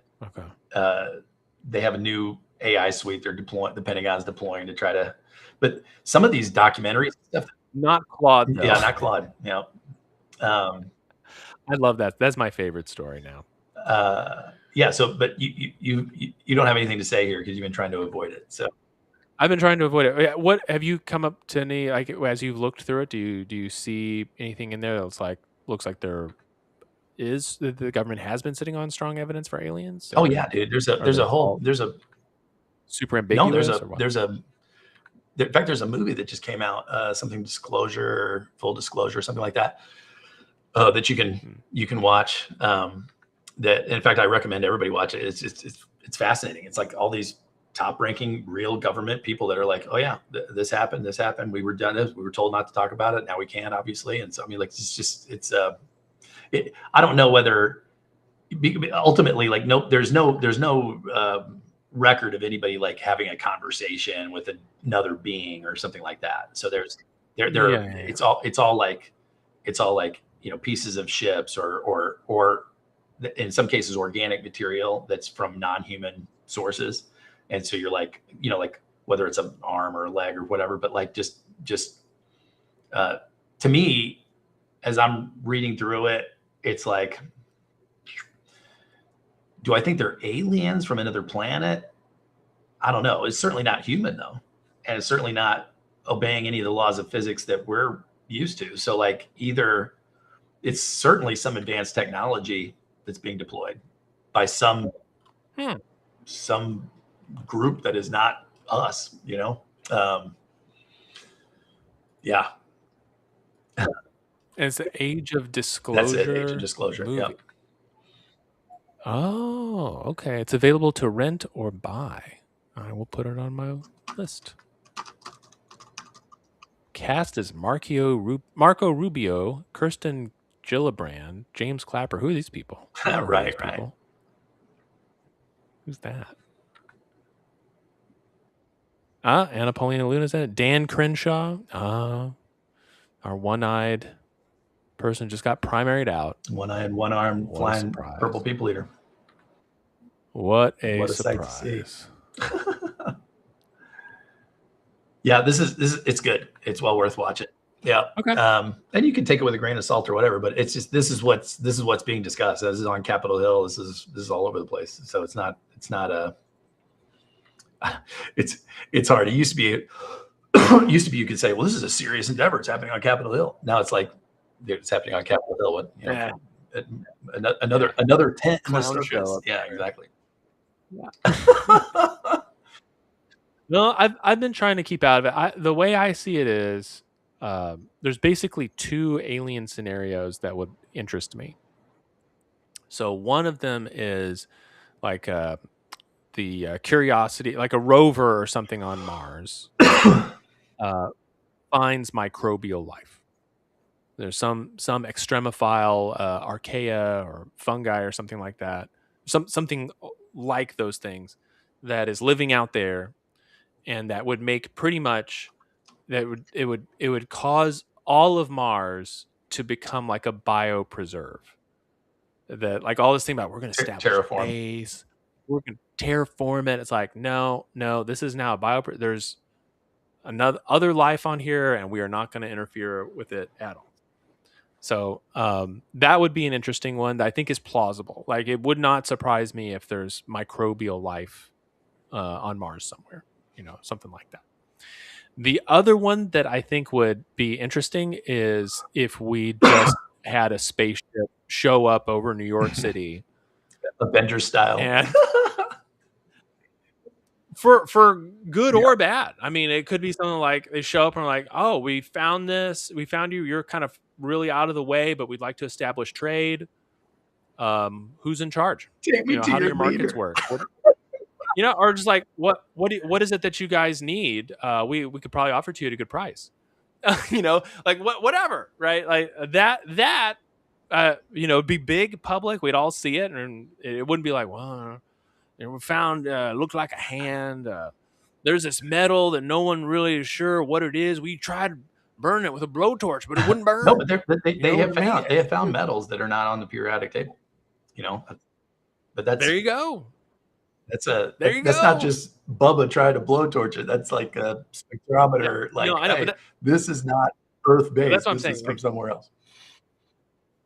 they have a new AI suite they're deploying. The Pentagon's deploying to try to, but some of these documentaries stuff. Not Claude, though. Yeah, not Claude. Yeah. I love that. That's my favorite story now. Yeah. So, but you don't have anything to say here because you've been trying to avoid it. So I've been trying to avoid it. What have you come up to any, like, as you've looked through it? Do you see anything in there that's like looks like there is the government has been sitting on strong evidence for aliens? Oh yeah, dude. There's a super ambiguous. In fact, there's a movie that just came out, something full disclosure, something like that, that you can watch. That, in fact, I recommend everybody watch it. It's fascinating. It's like all these top-ranking real government people that are like, oh yeah, this happened. We were told not to talk about it. Now we can, obviously. And so, like, I don't know whether ultimately, like, there's no record of anybody like having a conversation with another being or something like that. So it's all like pieces of ships or in some cases organic material that's from non-human sources. And so you're like, like whether it's an arm or a leg or whatever, but like just to me, as I'm reading through it, it's like, do I think they're aliens from another planet? I don't know. It's certainly not human though. And it's certainly not obeying any of the laws of physics that we're used to. So like either it's certainly some advanced technology that's being deployed by some group that is not us, Yeah. And it's the Age of That's Disclosure. it. Age of Disclosure. Movie. Yep. Oh, okay. It's available to rent or buy. I will put it on my list. Cast is Marco Rubio, Kirsten Gillibrand, James Clapper. Who are these people? Right. Who's that? Anna Paulina Luna's in it. Dan Crenshaw. Our one-eyed person just got primaried out. One-eyed, one-armed, flying purple people eater. What a surprise! Yeah, this is it's good. It's well worth watching. Yeah. Okay. And you can take it with a grain of salt or whatever, but it's just this is what's being discussed. This is on Capitol Hill. This is all over the place. So it's not it's hard. It used to be you could say, well, this is a serious endeavor. It's happening on Capitol Hill. Now it's like it's happening on Capitol Hill. What, you know, another tent in the circus. Yeah, exactly. Yeah. No, I've been trying to keep out of it. The way I see it is, there's basically two alien scenarios that would interest me. So one of them is like the Curiosity, like a rover or something on Mars, finds microbial life. There's some extremophile archaea or fungi or something like that, something like those things that is living out there, and that would make pretty much it would cause all of Mars to become like a biopreserve. That like all this thing about we're going to establish a base, we're going to terraform it. It's like no, this is now a there's another other life on here, and we are not going to interfere with it at all. So that would be an interesting one that I think is plausible. Like it would not surprise me if there's microbial life on Mars somewhere, something like that. The other one that I think would be interesting is if we just had a spaceship show up over New York City, Avengers style, and for good or bad. I mean, it could be something like they show up and are like, "Oh, we found this. We found you. You're kind of really out of the way, but we'd like to establish trade. Who's in charge? How do your markets work?" Or just like what is it that you guys need? We could probably offer to you at a good price. Like whatever, right? Like that be big, public. We'd all see it, and it wouldn't be like, well, we found looked like a hand. There's this metal that no one really is sure what it is. We tried burning it with a blowtorch, but it wouldn't burn. No, but they have found metals that are not on the periodic table. But there you go. That's not just Bubba tried to blowtorch it. That's like a spectrometer. This is not Earth based. That's what I'm saying. Is from somewhere else.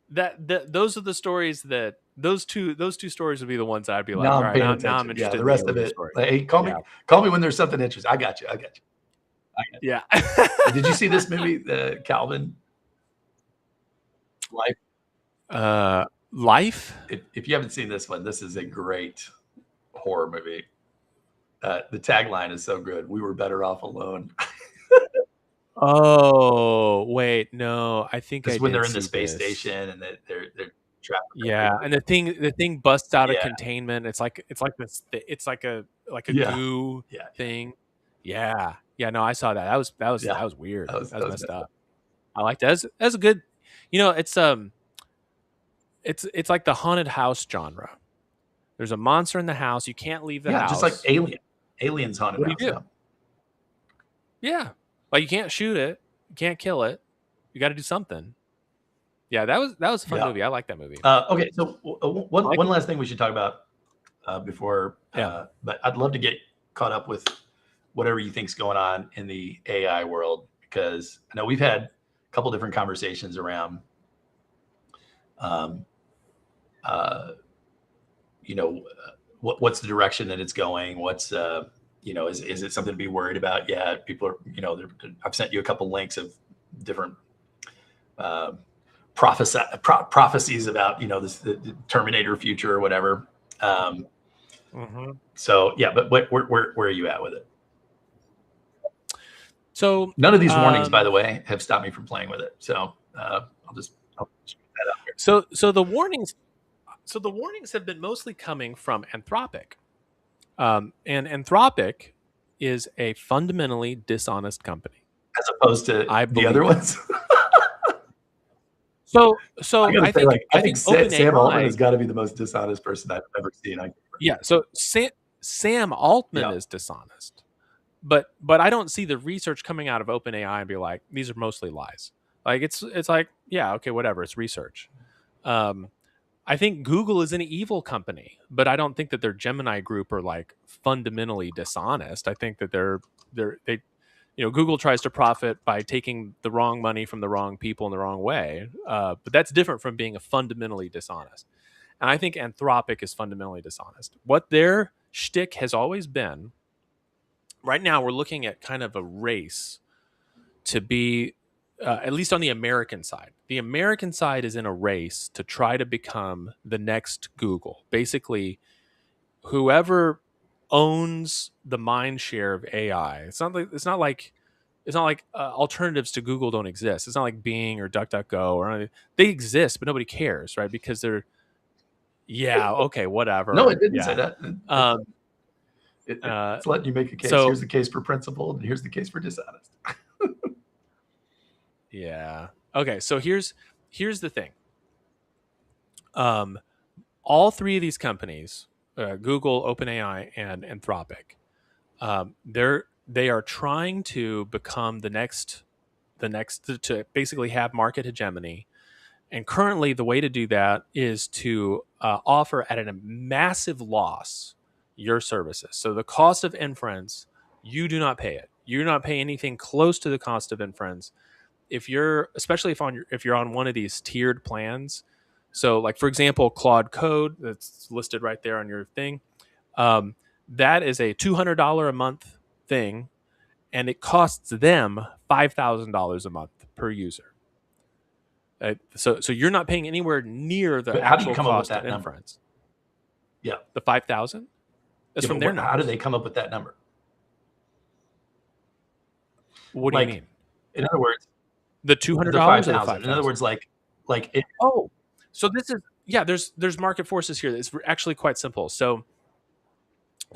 Those are the stories that those two stories would be the ones I'd be like, now all right, now I'm interested. Yeah, the rest of it. Like, hey, call me when there's something interesting. I got you. Yeah. Did you see this movie, Calvin? Life. Life. If you haven't seen this one, this is a great horror movie. The tagline is so good. We were better off alone. Oh wait, no. I think it's when they're in the space station and they're trapped. Yeah, and the thing busts out of containment. It's like a goo thing. Yeah. No, I saw that. That was weird. That was messed up. I like that. That's a good. It's like the haunted house genre. There's a monster in the house. You can't leave the house. Just like Aliens haunted house. What do you do? Yeah. Like you can't shoot it. You can't kill it. You got to do something. Yeah, that was a fun movie. I like that movie. Okay, so one last thing we should talk about before. But I'd love to get caught up with whatever you think's going on in the AI world, because I know we've had a couple different conversations around what's the direction that it's going? What's is it something to be worried about? Yeah, people are, I've sent you a couple links of different prophecies about, the Terminator future or whatever. So yeah, but where are you at with it? So none of these warnings, by the way, have stopped me from playing with it. So I'll just put that out there. So the warnings have been mostly coming from Anthropic, and Anthropic is a fundamentally dishonest company, as opposed to the other ones. So I gotta say, think I think Sam Altman has OpenAI. got to be the most dishonest person I've ever seen. Yeah. So Sam Altman is dishonest, but I don't see the research coming out of OpenAI and be like, these are mostly lies. Like it's like, yeah, okay, whatever, it's research. I think Google is an evil company, but I don't think that their Gemini group are like fundamentally dishonest. I think that they Google tries to profit by taking the wrong money from the wrong people in the wrong way, but that's different from being a fundamentally dishonest. And I think Anthropic is fundamentally dishonest. What their shtick has always been. Right now, we're looking at kind of a race to be, at least on the American side. The American side is in a race to try to become the next Google. Basically, whoever owns the mind share of AI. It's not like alternatives to Google don't exist. It's not like Bing or DuckDuckGo or anything. They exist, but nobody cares, right? Because they're okay, whatever. No, it didn't say that. It's letting you make a case. So, here's the case for principled, and here's the case for dishonest. Yeah. Okay. So here's the thing. All three of these companies, Google, OpenAI, and Anthropic, they are trying to become the next to basically have market hegemony. And currently, the way to do that is to offer at a massive loss your services. So the cost of inference, you do not pay it. You do not pay anything close to the cost of inference. Especially if you're on one of these tiered plans. So, like for example, Claude Code that's listed right there on your thing. That is a $200 a month thing, and it costs them $5,000 a month per user. So you're not paying anywhere near the actual cost of inference. Yeah, the 5,000. That's from their numbers. How do they come up with that number? What do you mean? In other words, the $200 or the 5,000. In other words, so this is there's market forces here. It's actually quite simple. So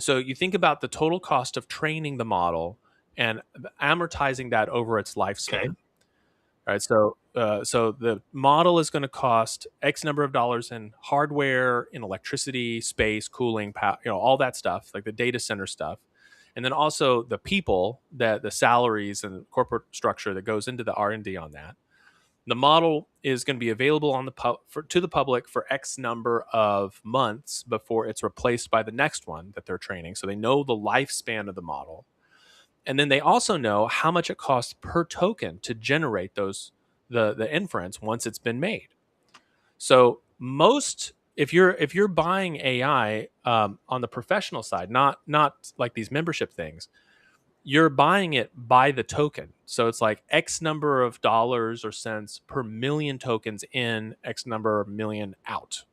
you think about the total cost of training the model and amortizing that over its lifespan. Okay. All right. So the model is going to cost X number of dollars in hardware, in electricity, space, cooling, power, all that stuff, like the data center stuff. And then also the people, the salaries and corporate structure that goes into the R&D on that. The model is going to be available to the public for X number of months before it's replaced by the next one that they're training. So they know the lifespan of the model. And then they also know how much it costs per token to generate the inference once it's been made. So if you're buying AI on the professional side, not like these membership things, you're buying it by the token. So it's like X number of dollars or cents per million tokens in, X number of million out.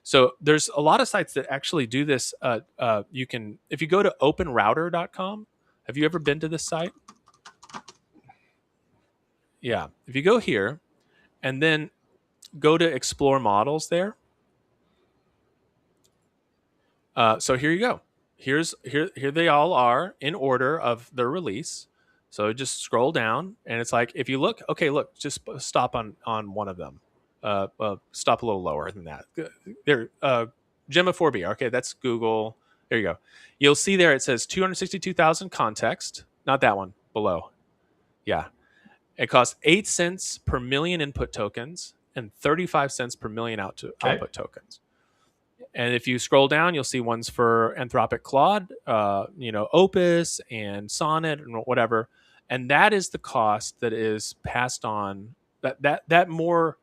So there's a lot of sites that actually do this. You can, if you go to openrouter.com, have you ever been to this site? Yeah. If you go here and then go to explore models there. So here you go. Here they all are in order of their release. So just scroll down and it's like, if you look, just stop on one of them. Stop a little lower than that. There, Gemma 4B. Okay, that's Google. There you go. You'll see there it says 262,000 context. Not that one, below. Yeah. It costs 8 cents per million input tokens and 35 cents per million output tokens. And if you scroll down, you'll see ones for Anthropic Claude, Opus and Sonnet and whatever. And that is the cost that is passed on. That more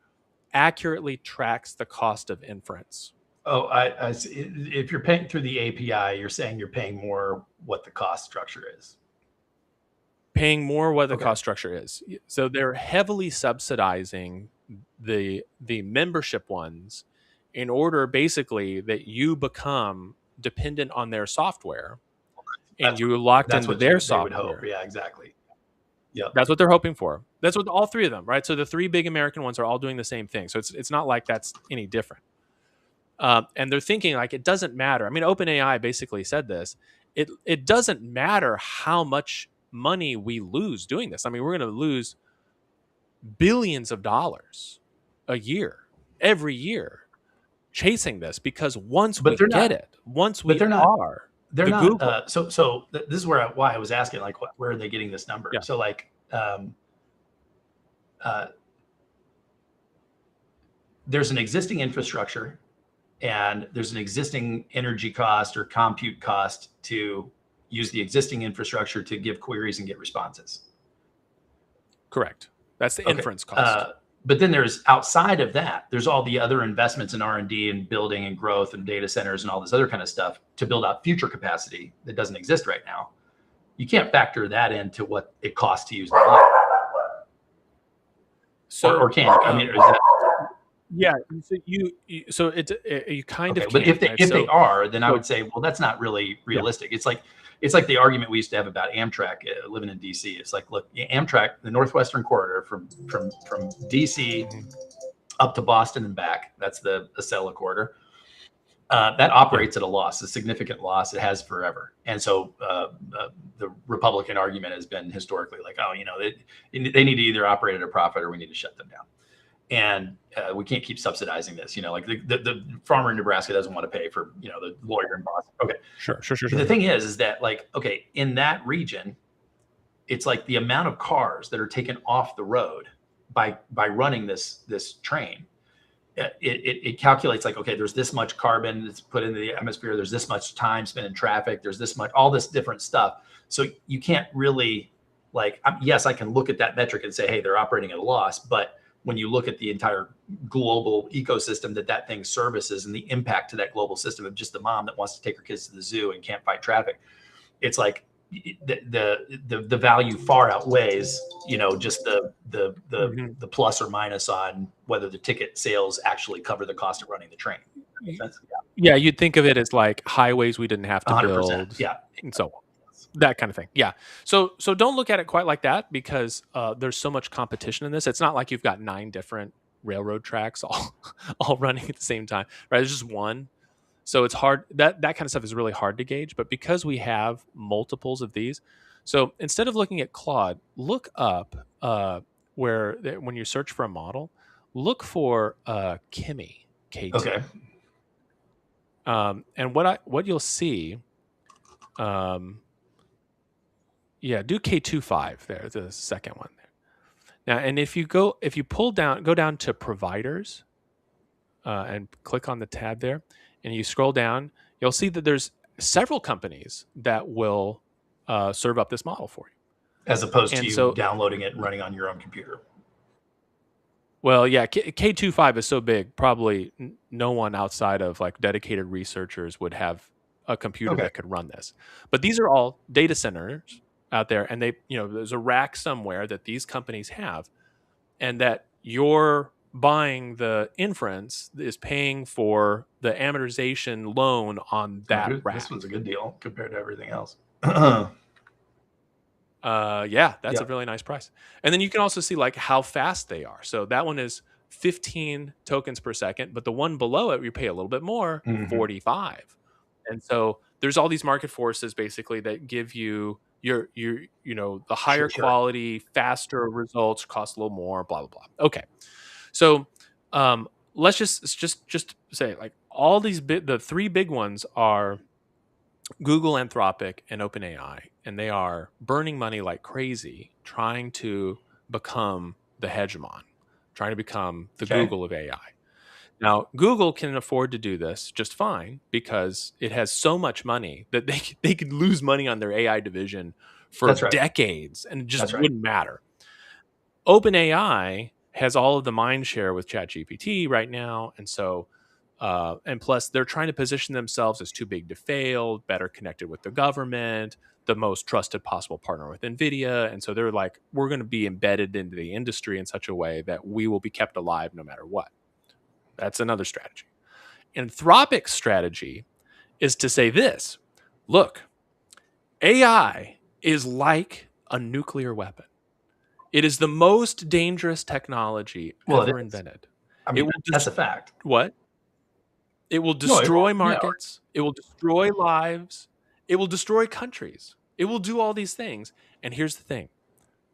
accurately tracks the cost of inference. Oh, I see. If you're paying through the API, you're saying you're paying more what the cost structure is. Paying more what the cost structure is. So they're heavily subsidizing the membership ones in order basically that you become dependent on their software and you're locked into their software. Would hope. Yeah, exactly. Yeah. That's what they're hoping for. That's what all three of them, right? So the three big American ones are all doing the same thing. So it's not like that's any different. And they're thinking like it doesn't matter. I mean, OpenAI basically said this. It doesn't matter how much money we lose doing this. I mean, we're going to lose billions of dollars a year, every year, chasing this because once we get it, once we are they're the not. Google. So this is why I was asking, like, where are they getting this number? Yeah. So like, there's an existing infrastructure, and there's an existing energy cost or compute cost to use the existing infrastructure to give queries and get responses. Correct. That's the inference cost. But then there's outside of that, there's all the other investments in R&D and building and growth and data centers and all this other kind of stuff to build out future capacity that doesn't exist right now. You can't factor that into what it costs to use the line. So, or can you? I mean, is that, yeah. So you kind of. But if they are, then I would say, well, that's not really realistic. Yeah. It's like the argument we used to have about Amtrak living in DC. It's like, look, Amtrak, the Northwestern Corridor from DC up to Boston and back. That's the Acela corridor. That operates at a loss, a significant loss. It has forever. And so the Republican argument has been historically like, oh, they need to either operate at a profit or we need to shut them down. And we can't keep subsidizing this. Like the farmer in Nebraska doesn't want to pay for, the lawyer in Boston. Okay. Sure. The thing is that, like, okay, in that region, it's like the amount of cars that are taken off the road by running this train. It calculates like, okay, there's this much carbon that's put into the atmosphere. There's this much time spent in traffic. There's this much, all this different stuff. So you can't really yes, I can look at that metric and say, hey, they're operating at a loss. But when you look at the entire global ecosystem that thing services and the impact to that global system of just the mom that wants to take her kids to the zoo and can't fight traffic, it's like the value far outweighs, just the plus or minus on whether the ticket sales actually cover the cost of running the train. Yeah, you'd think of it as like highways we didn't have to 100%, build, yeah, and so on. That kind of thing. Yeah. So don't look at it quite like that because there's so much competition in this. It's not like you've got 9 different railroad tracks all running at the same time, right? There's just one. So it's hard. That kind of stuff is really hard to gauge. But because we have multiples of these, so instead of looking at Claude, look up when you search for a model, look for Kimi K2. Okay. And what you'll see. Yeah, do K25 there, the second one there. Now, and if you go down to providers and click on the tab there, and you scroll down, you'll see that there's several companies that will serve up this model for you. As opposed to you downloading it and running on your own computer. Well, yeah, K25 is so big, probably no one outside of like dedicated researchers would have a computer that could run this. But these are all data centers out there, and they, there's a rack somewhere that these companies have, and that you're buying the inference is paying for the amortization loan on that rack. This one's a good deal compared to everything else. Yeah, that's a really nice price. And then you can also see like how fast they are. So that one is 15 tokens per second, but the one below it, you pay a little bit more, 45. And so there's all these market forces basically that give you the higher quality, faster results, cost a little more, blah, blah, blah. Okay. So let's just say like all these the 3 big ones are Google, Anthropic, and OpenAI, and they are burning money like crazy trying to become the hegemon, trying to become the Google of AI. Now, Google can afford to do this just fine because it has so much money that they could lose money on their AI division for decades, and it just wouldn't matter. OpenAI has all of the mind share with ChatGPT right now, and so and plus they're trying to position themselves as too big to fail, better connected with the government, the most trusted possible partner with NVIDIA, and so they're like, we're going to be embedded into the industry in such a way that we will be kept alive no matter what. That's another strategy. Anthropic's strategy is to say this: look, AI is like a nuclear weapon. It is the most dangerous technology ever invented. I mean, that's a fact. What? It will destroy markets. It will destroy lives. It will destroy countries. It will do all these things. And here's the thing.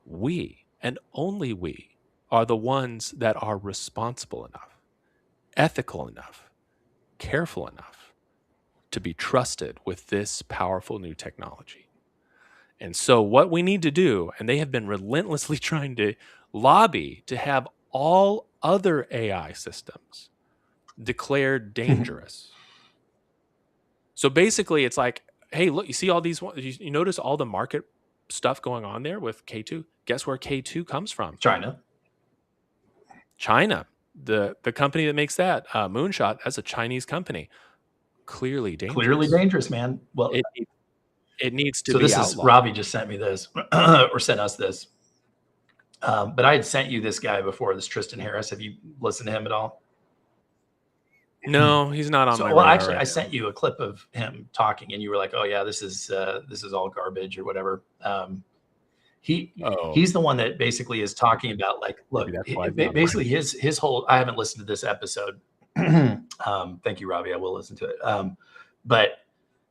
We, and only we, are the ones that are responsible enough, ethical enough, careful enough to be trusted with this powerful new technology. And so what we need to do, and they have been relentlessly trying to lobby to have all other AI systems declared dangerous. So basically it's like, hey, look, you see all these, you notice all the market stuff going on there with K2? Guess where K2 comes from? China. The company that makes that, Moonshot, that's a Chinese company. Clearly dangerous. Clearly dangerous, man. Well, it needs to be outlawed. So Robbie just sent me this, or sent us this. But I had sent you this guy before, this Tristan Harris. Have you listened to him at all? No, he's not on my radar. Well, actually, I sent you a clip of him talking, and you were like, "Oh yeah, this is all garbage or whatever." He's the one that basically is talking about, like, look, basically his whole. I haven't listened to this episode. Thank you, Robbie. I will listen to it. But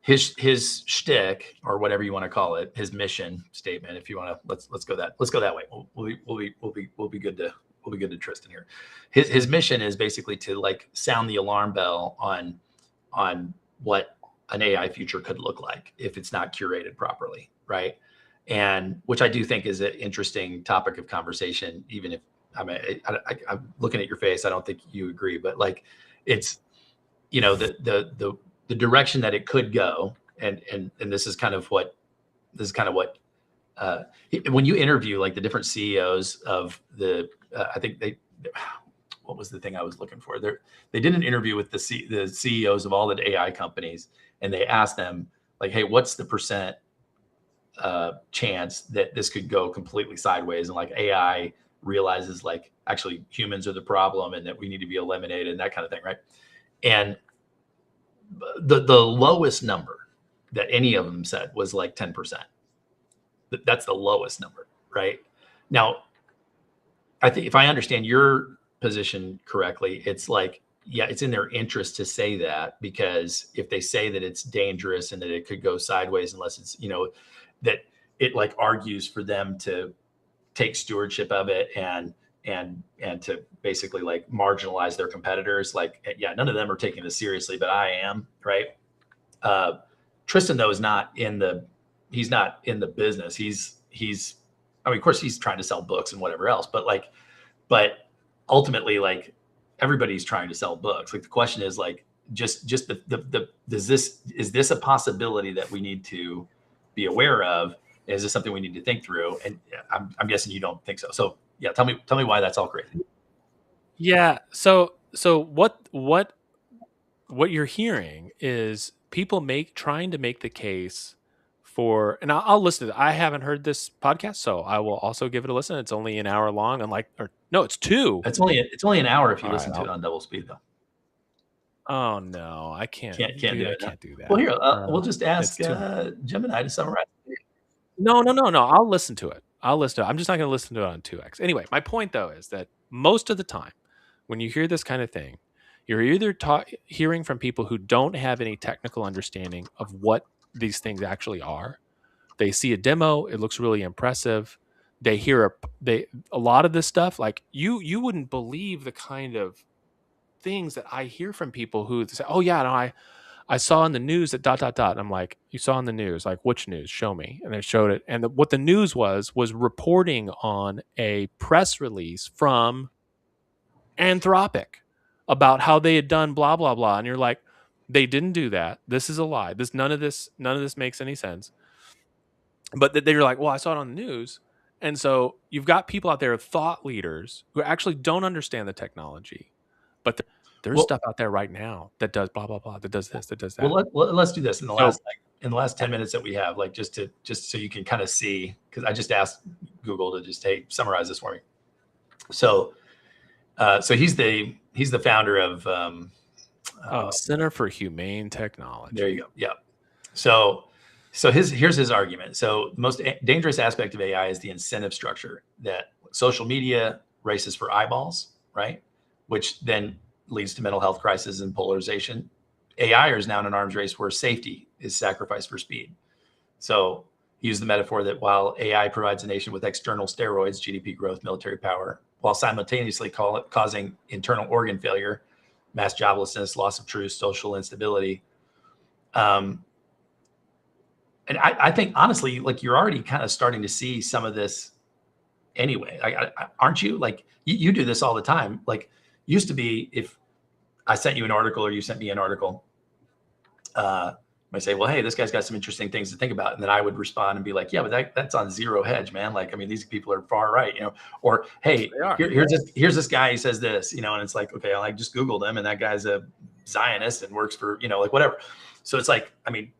his shtick, or whatever you want to call it, his mission statement, if you want to, let's go that way. We'll be good to Tristan here. His mission is basically to, like, sound the alarm bell on what an AI future could look like if it's not curated properly, right? And which I do think is an interesting topic of conversation, even if I'm looking at your face, I don't think you agree, but like, it's, the direction that it could go, and this is kind of what when you interview, like, the different CEOs of the I think what was the thing I was looking for? They did an interview with the CEOs of all the AI companies, and they asked them, like, hey, what's the percent chance that this could go completely sideways, and, like, AI realizes, like, actually humans are the problem and that we need to be eliminated and that kind of thing, right? And the lowest number that any of them said was like 10%. That's the lowest number, right? Now, I think if I understand your position correctly, it's like, yeah, it's in their interest to say that, because if they say that it's dangerous and that it could go sideways unless it's, that it, like, argues for them to take stewardship of it and to basically, like, marginalize their competitors. Like, yeah, none of them are taking this seriously, but I am, right? Tristan, though, is he's not in the business. He's I mean, of course he's trying to sell books and whatever else, but ultimately, like, everybody's trying to sell books. Like, the question is, like, just is this a possibility that we need to be aware of? Is this something we need to think through? And I'm guessing you don't think so. So yeah, tell me why that's all crazy. Yeah. So what you're hearing is people trying to make the case for, and I'll listen to it. I haven't heard this podcast, so I will also give it a listen. It's only an hour long, it's 2. It's only an hour if you listen to it on double speed, though. Oh no, I can't do it. I can't do that. Well, here, we'll just ask Gemini to summarize. No. I'll listen to it. I'm just not going to listen to it on 2x. Anyway, my point, though, is that most of the time when you hear this kind of thing, you're either hearing from people who don't have any technical understanding of what these things actually are. They see a demo, it looks really impressive. They hear a lot of this stuff, like, you wouldn't believe the kind of things that I hear from people who say, oh yeah, no, I saw in the news that ... And I'm like, you saw in the news? Like, which news? Show me. And they showed it. And what the news was reporting on a press release from Anthropic about how they had done blah, blah, blah. And you're like, they didn't do that. This is a lie. None of this makes any sense. But they're like, well, I saw it on the news. And so you've got people out there, thought leaders, who actually don't understand the technology. But there's stuff out there right now that does blah, blah, blah, that does this, that does that. Well, let's do this in the last 10 minutes that we have, like, just so you can kind of see, because I just asked Google to just, hey, summarize this for me. So he's the founder of Center for Humane Technology. There you go. Yeah. So here's his argument. So the most dangerous aspect of AI is the incentive structure that social media races for eyeballs, right? Which then leads to mental health crisis and polarization. AI is now in an arms race where safety is sacrificed for speed. So use the metaphor that while AI provides a nation with external steroids, GDP growth, military power, while simultaneously causing internal organ failure, mass joblessness, loss of truth, social instability. And I think honestly, like you're already kind of starting to see some of this anyway. Aren't you? Like you do this all the time. Like used to be if I sent you an article or you sent me an article, I say, well, hey, this guy's got some interesting things to think about. And then I would respond and be like, yeah, but that's on zero hedge, man. Like, I mean, these people are far right, or, hey, here's this guy, he says this, and it's like, okay, I just Googled him and that guy's a Zionist and works for, like whatever. So it's like, I mean,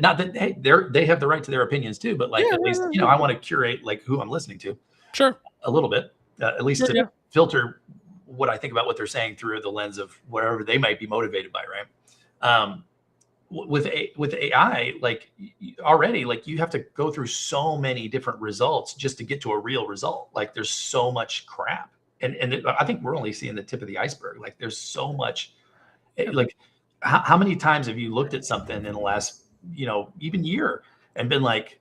not that, hey, they have the right to their opinions too, but like, at least, I want to curate like who I'm listening to. Sure. A little bit, at least to filter what I think about what they're saying through the lens of whatever they might be motivated by. Right. With AI, like already, like you have to go through so many different results just to get to a real result. Like there's so much crap, and I think we're only seeing the tip of the iceberg. Like there's so much. Like how many times have you looked at something in the last, even year and been like,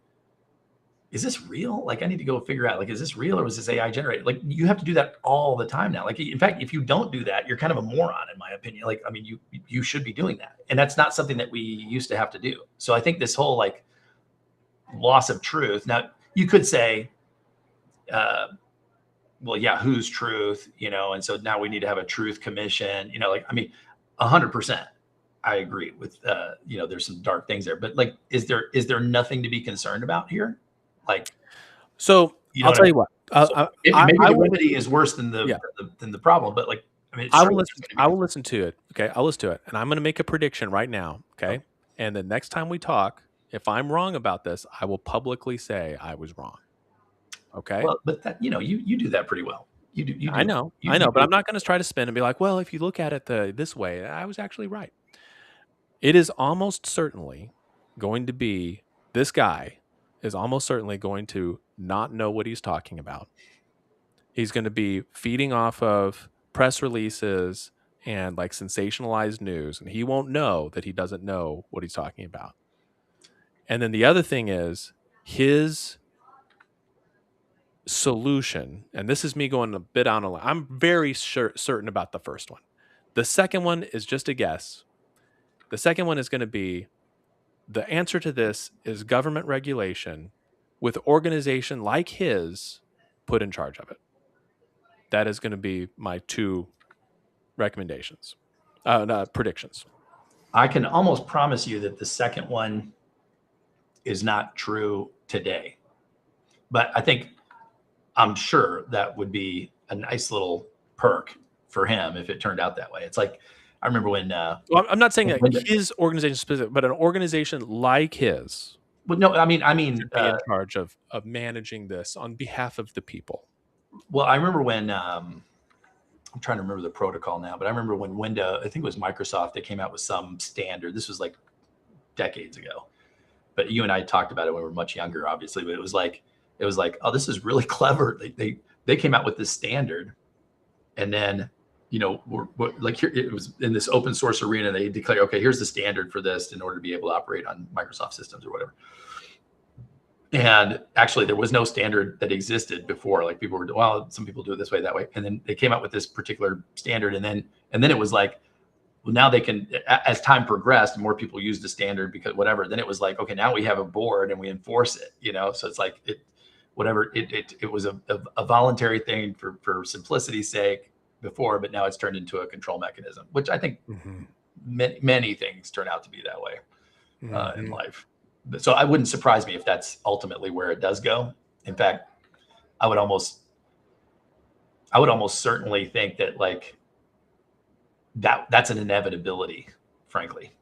is this real? Like I need to go figure out, like, is this real or was this AI generated? Like you have to do that all the time now. Like in fact, if you don't do that, you're kind of a moron in my opinion. Like, I mean, you should be doing that. And that's not something that we used to have to do. So I think this whole like loss of truth. Now you could say, well, yeah, whose truth, and so now we need to have a truth commission, like, I mean, 100%. I agree with, there's some dark things there, but like, is there nothing to be concerned about here? Like, so I'll tell you what. Maybe the remedy is worse than the problem, but like, I mean, I will listen to it. Okay, I'll listen to it, and I'm going to make a prediction right now. Okay, and the next time we talk, if I'm wrong about this, I will publicly say I was wrong. Okay. Well, but that you do that pretty well. You do. I know, but I'm not going to try to spin and be like, well, if you look at it this way, I was actually right. It is almost certainly going to be this guy. Is almost certainly going to not know what he's talking about. He's going to be feeding off of press releases and like sensationalized news, and he won't know that he doesn't know what he's talking about. And then the other thing is his solution, and this is me going a bit on a line. I'm very certain about the first one. The second one is just a guess. The second one is going to be, the answer to this is government regulation with organization like his put in charge of it. That is going to be my two recommendations, predictions. I can almost promise you that the second one is not true today, but I'm sure that would be a nice little perk for him if it turned out that way. It's like, I remember when. Well, I'm not saying that his organization specific, but an organization like his. Well, no, I mean, be in charge of managing this on behalf of the people. Well, I remember when I'm trying to remember the protocol now, but I remember when Windows, I think it was Microsoft, they came out with some standard. This was like decades ago, but you and I talked about it when we were much younger, obviously. But it was like, oh, this is really clever. They came out with this standard, and then. We're like here, it was in this open source arena. They declare, okay, here's the standard for this in order to be able to operate on Microsoft systems or whatever. And actually, there was no standard that existed before. Like people were, well, some people do it this way, that way, and then they came out with this particular standard, and then it was like, well, now they can, as time progressed, more people use the standard because whatever. Then it was like, okay, now we have a board and we enforce it. So it's like it was a voluntary thing for simplicity's sake before, but now it's turned into a control mechanism, which I think many things turn out to be that way in life. So I wouldn't surprise me if that's ultimately where it does go. In fact, I would almost certainly think that like that's an inevitability, frankly,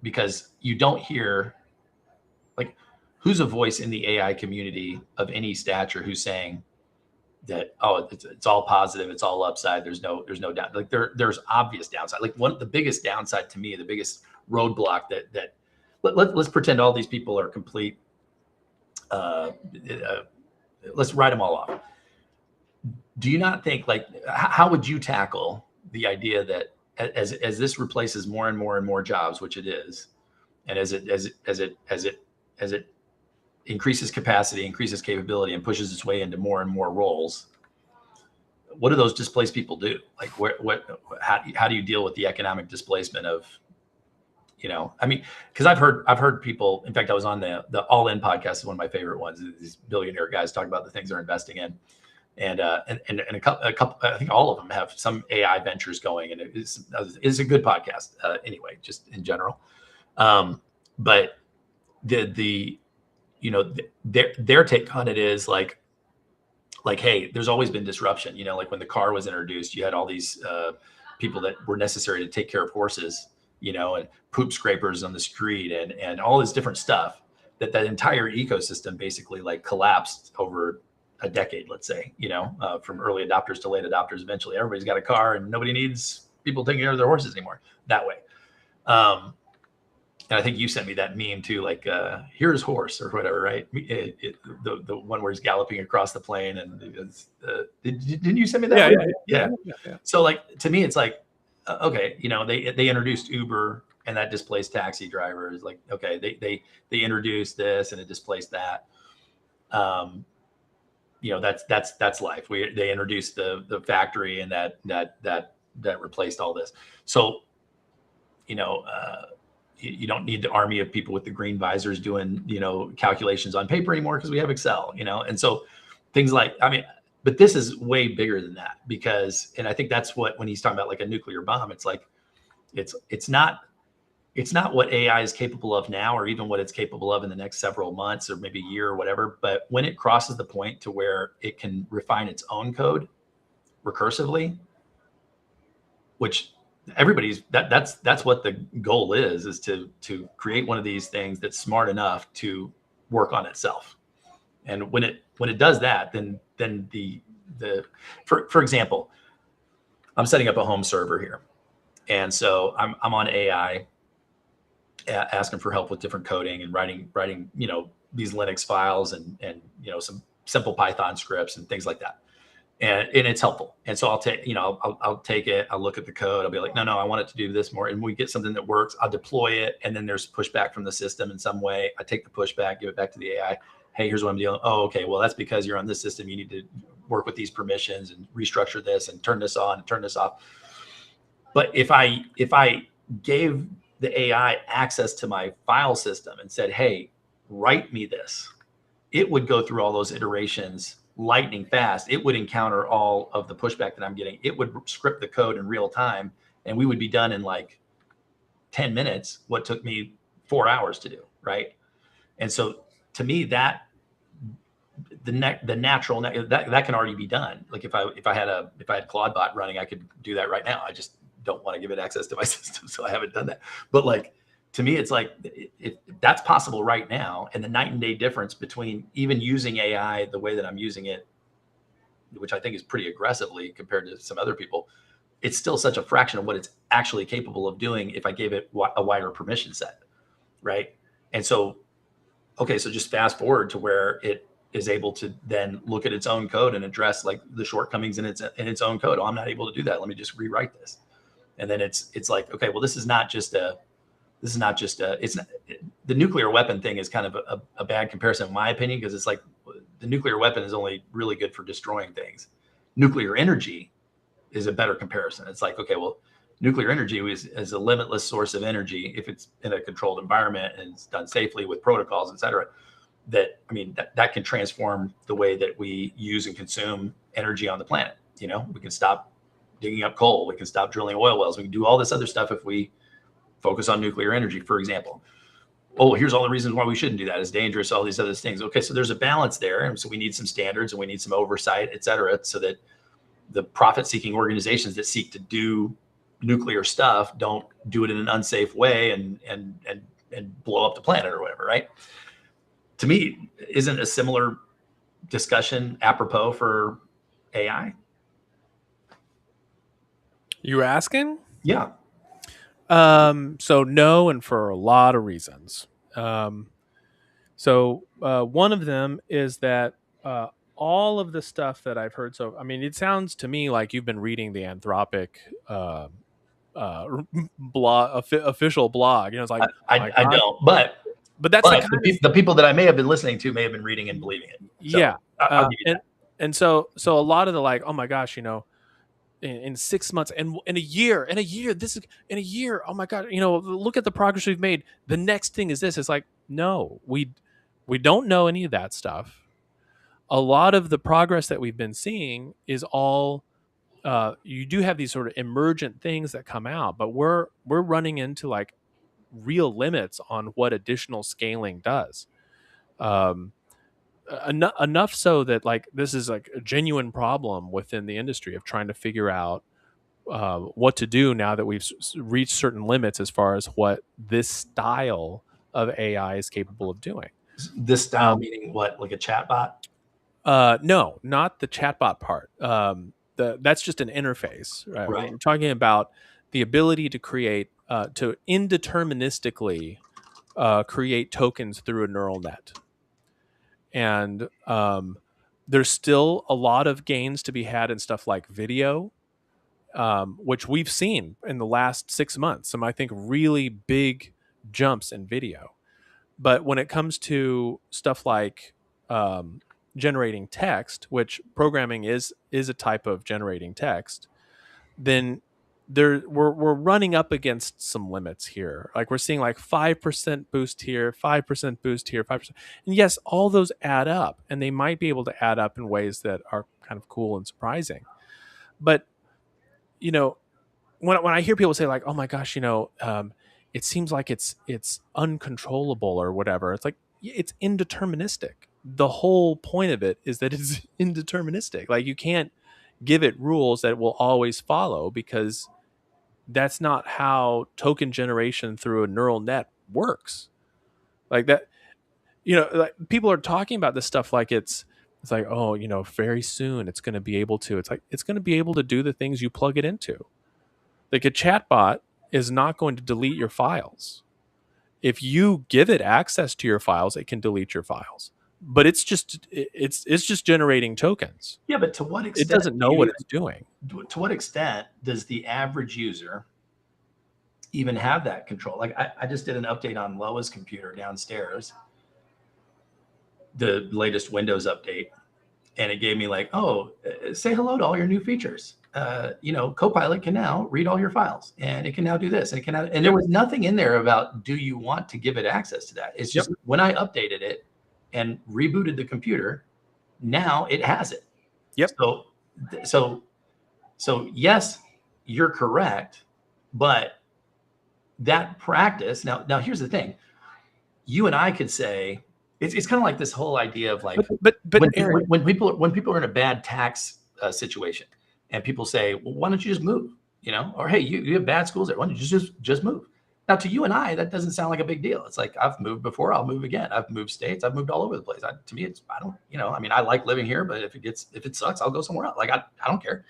because you don't hear like who's a voice in the AI community of any stature who's saying that, oh, it's all positive, it's all upside, there's no doubt. Like there's obvious downside. Like the biggest downside to me, the biggest roadblock that let's pretend all these people are complete let's write them all off. Do you not think, like, how would you tackle the idea that as this replaces more and more and more jobs, which it is, and as it increases capacity, increases capability, and pushes its way into more and more roles, what do those displaced people do? Like, how do you deal with the economic displacement of, I mean, because I've heard people. In fact, I was on the All In podcast, is one of my favorite ones. These billionaire guys talk about the things they're investing in, and a couple, I think all of them have some AI ventures going, and it's a good podcast anyway, just in general. But their take on it is like, hey, there's always been disruption. Like when the car was introduced, you had all these people that were necessary to take care of horses, and poop scrapers on the street, and all this different stuff. That entire ecosystem basically like collapsed over a decade, let's say, from early adopters to late adopters. Eventually, everybody's got a car, and nobody needs people taking care of their horses anymore that way. And I think you sent me that meme too, like here's horse or whatever, right? The one where he's galloping across the plain, and didn't you send me that? Yeah. So like, to me, it's like, okay, they introduced Uber, and that displaced taxi drivers. Like, okay, they introduced this, and it displaced that. That's life. They introduced the factory, and that replaced all this. So, you don't need the army of people with the green visors doing, calculations on paper anymore, because we have Excel, and so things like, but this is way bigger than that, because, and I think that's when he's talking about like a nuclear bomb, it's like, it's not what AI is capable of now, or even what it's capable of in the next several months or maybe a year or whatever. But when it crosses the point to where it can refine its own code recursively, which that's what the goal is to create one of these things that's smart enough to work on itself. And when it does that, then for example, I'm setting up a home server here, and so I'm on AI, asking for help with different coding and writing these Linux files and some simple Python scripts and things like that. And it's helpful. And so I'll take it, I'll look at the code, I'll be like, no, I want it to do this more. And we get something that works, I'll deploy it. And then there's pushback from the system in some way. I take the pushback, give it back to the AI. Hey, here's what I'm dealing. Oh, okay. Well, that's because you're on this system. You need to work with these permissions and restructure this and turn this on and turn this off. But if I gave the AI access to my file system and said, hey, write me this, it would go through all those iterations lightning fast. It would encounter all of the pushback that I'm getting. It would script the code in real time, and we would be done in like 10 minutes, what took me 4 hours to do, right? And so to me, that the natural that can already be done. Like if I had Claudebot running, I could do that right now. I just don't want to give it access to my system, so I haven't done that. But like, to me, it's like, that's possible right now. And the night and day difference between even using AI the way that I'm using it, which I think is pretty aggressively compared to some other people, it's still such a fraction of what it's actually capable of doing if I gave it a wider permission set, right? And so, okay, so just fast forward to where it is able to then look at its own code and address like the shortcomings in its own code. Oh, I'm not able to do that. Let me just rewrite this. And then it's like, okay, well, it's not the nuclear weapon thing is kind of a bad comparison in my opinion, because it's like the nuclear weapon is only really good for destroying things. Nuclear energy is a better comparison. It's like, okay, well, nuclear energy is a limitless source of energy if it's in a controlled environment and it's done safely with protocols, et cetera. That can transform the way that we use and consume energy on the planet. We can stop digging up coal. We can stop drilling oil wells. We can do all this other stuff if we focus on nuclear energy, for example. Oh, here's all the reasons why we shouldn't do that. It's dangerous, all these other things. Okay, so there's a balance there. And so we need some standards and we need some oversight, et cetera, so that the profit-seeking organizations that seek to do nuclear stuff don't do it in an unsafe way and blow up the planet or whatever, right? To me, isn't a similar discussion apropos for AI? You were asking? Yeah. So no, and for a lot of reasons. One of them is that all of the stuff that I've heard. So, I mean, it sounds to me like you've been reading the Anthropic blog, official blog. You know, it's like, I don't, but that's the kind the people that I may have been listening to may have been reading and believing it. So yeah. I'll give you that. And so a lot of the like, oh my gosh, you know, in 6 months and in a year, this is in a year. Oh my God, you know, look at the progress we've made. The next thing is this. It's like, no, we don't know any of that stuff. A lot of the progress that we've been seeing is all you do have these sort of emergent things that come out, but we're running into like real limits on what additional scaling does. Enough so that like this is like a genuine problem within the industry of trying to figure out what to do now that we've reached certain limits as far as what this style of AI is capable of doing. This style meaning what, like a chatbot? No, not the chatbot part. That's just an interface, right? Right. We're talking about the ability to create, to indeterministically create tokens through a neural net. And there's still a lot of gains to be had in stuff like video, which we've seen in the last 6 months. Some, I think, really big jumps in video. But when it comes to stuff like generating text, which programming is a type of generating text, then we're running up against some limits here. Like we're seeing like 5% boost here, 5% boost here, 5%. And yes, all those add up, and they might be able to add up in ways that are kind of cool and surprising. But you know, when I hear people say like, "Oh my gosh, you know, it seems like it's uncontrollable or whatever," it's like it's indeterministic. The whole point of it is that it's indeterministic. Like you can't give it rules that it will always follow, because that's not how token generation through a neural net works. Like that, you know, like people are talking about this stuff like it's like, oh, you know, very soon it's going to be able to. It's like it's going to be able to do the things you plug it into. Like a chatbot is not going to delete your files. If you give it access to your files, it can delete your files. But it's just generating tokens. Yeah, but to what extent? It doesn't know what it's doing. To what extent does the average user even have that control? Like I just did an update on Loa's computer downstairs, the latest Windows update, and it gave me like, oh, say hello to all your new features. You know, Copilot can now read all your files, and it can now do this, and it can now, and there was nothing in there about do you want to give it access to that. It's just when I updated it and rebooted the computer, now it has it. Yep. So yes, you're correct, but that practice now here's the thing. You and I could say it's kind of like this whole idea of like, but when people are in a bad tax situation, and people say, well, why don't you just move? You know, or hey, you have bad schools there. Why don't you just move? Now, to you and I, that doesn't sound like a big deal. It's like I've moved before, I'll move again. I've moved states, I've moved all over the place. To me, I don't, you know, I mean, I like living here, but if it sucks, I'll go somewhere else. Like I don't care.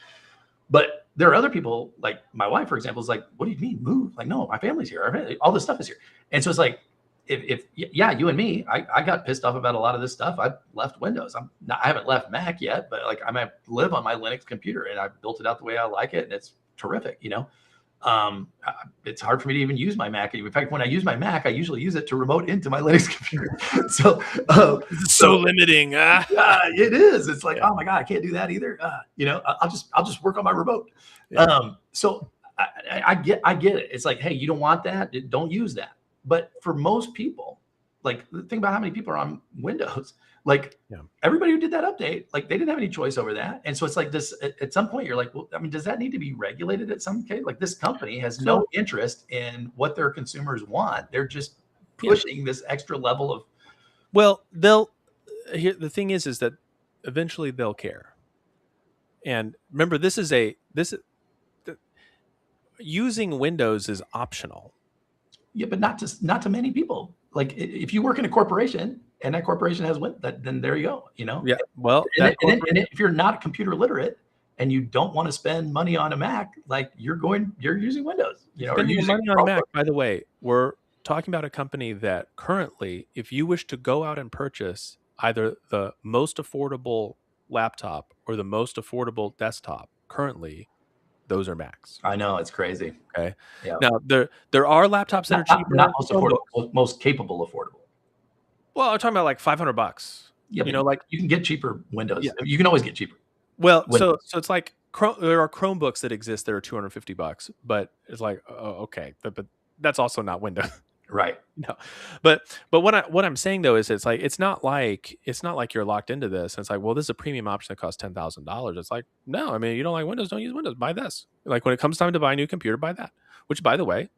But there are other people, like my wife, for example, is like, what do you mean move? Like, no, my family's here. All this stuff is here. And so it's like, if you and me, I got pissed off about a lot of this stuff. I left Windows. I haven't left Mac yet, but like I might live on my Linux computer, and I built it out the way I like it, and it's terrific. You know, it's hard for me to even use my Mac. In fact, when I use my Mac, I usually use it to remote into my Linux computer. So limiting. It is. It's like, oh my God, I can't do that either. You know, I'll just work on my remote. Yeah. So I get it. It's like, hey, you don't want that? Don't use that. But for most people, like think about how many people are on Windows. Like everybody who did that update, like they didn't have any choice over that. And so it's like this, at some point you're like, well, I mean, does that need to be regulated at some case? Like this company has no interest in what their consumers want. They're just pushing this extra level of. Well, the thing is that eventually they'll care. And remember, using Windows is optional. Yeah, but not to many people. Like if you work in a corporation and that corporation has that, then there you go. You know. Yeah. Well, and if you're not computer literate and you don't want to spend money on a Mac, like you're using Windows. You know, spending money on a Mac. By the way, we're talking about a company that currently, if you wish to go out and purchase either the most affordable laptop or the most affordable desktop currently, those are Macs. I know, it's crazy. Okay. Yeah. Now there are laptops that are cheaper. Not most affordable, most capable affordable. Well, I'm talking about like $500. Yeah, you know, like you can get cheaper Windows. Yeah. You can always get cheaper. Well, so it's like there are Chromebooks that exist that are $250, but it's like, oh, okay, but that's also not Windows. Right. No, but what I'm saying though is it's not like you're locked into this. And it's like, well, this is a premium option that costs $10,000. It's like, no, I mean, you don't like Windows, don't use Windows. Buy this. Like when it comes time to buy a new computer, buy that. Which, by the way,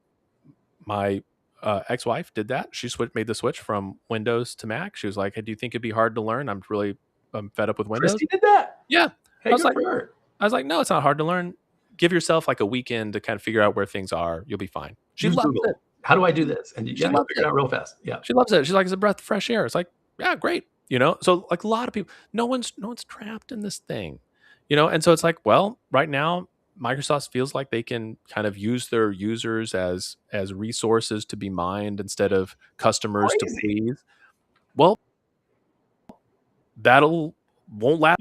my ex-wife did that. She made the switch from Windows to Mac. She was like, hey, do you think it'd be hard to learn? I'm fed up with Windows. Christy did that. Yeah. Hey, I was like, no, it's not hard to learn. Give yourself like a weekend to kind of figure out where things are. You'll be fine. She loves it. How do I do this? And you'll figure it out real fast. Yeah. She loves it. She's like, it's a breath of fresh air. It's like, yeah, great. So like a lot of people, no one's trapped in this thing, and so it's like, well, right now, Microsoft feels like they can kind of use their users as resources to be mined instead of customers to please. Well, won't last,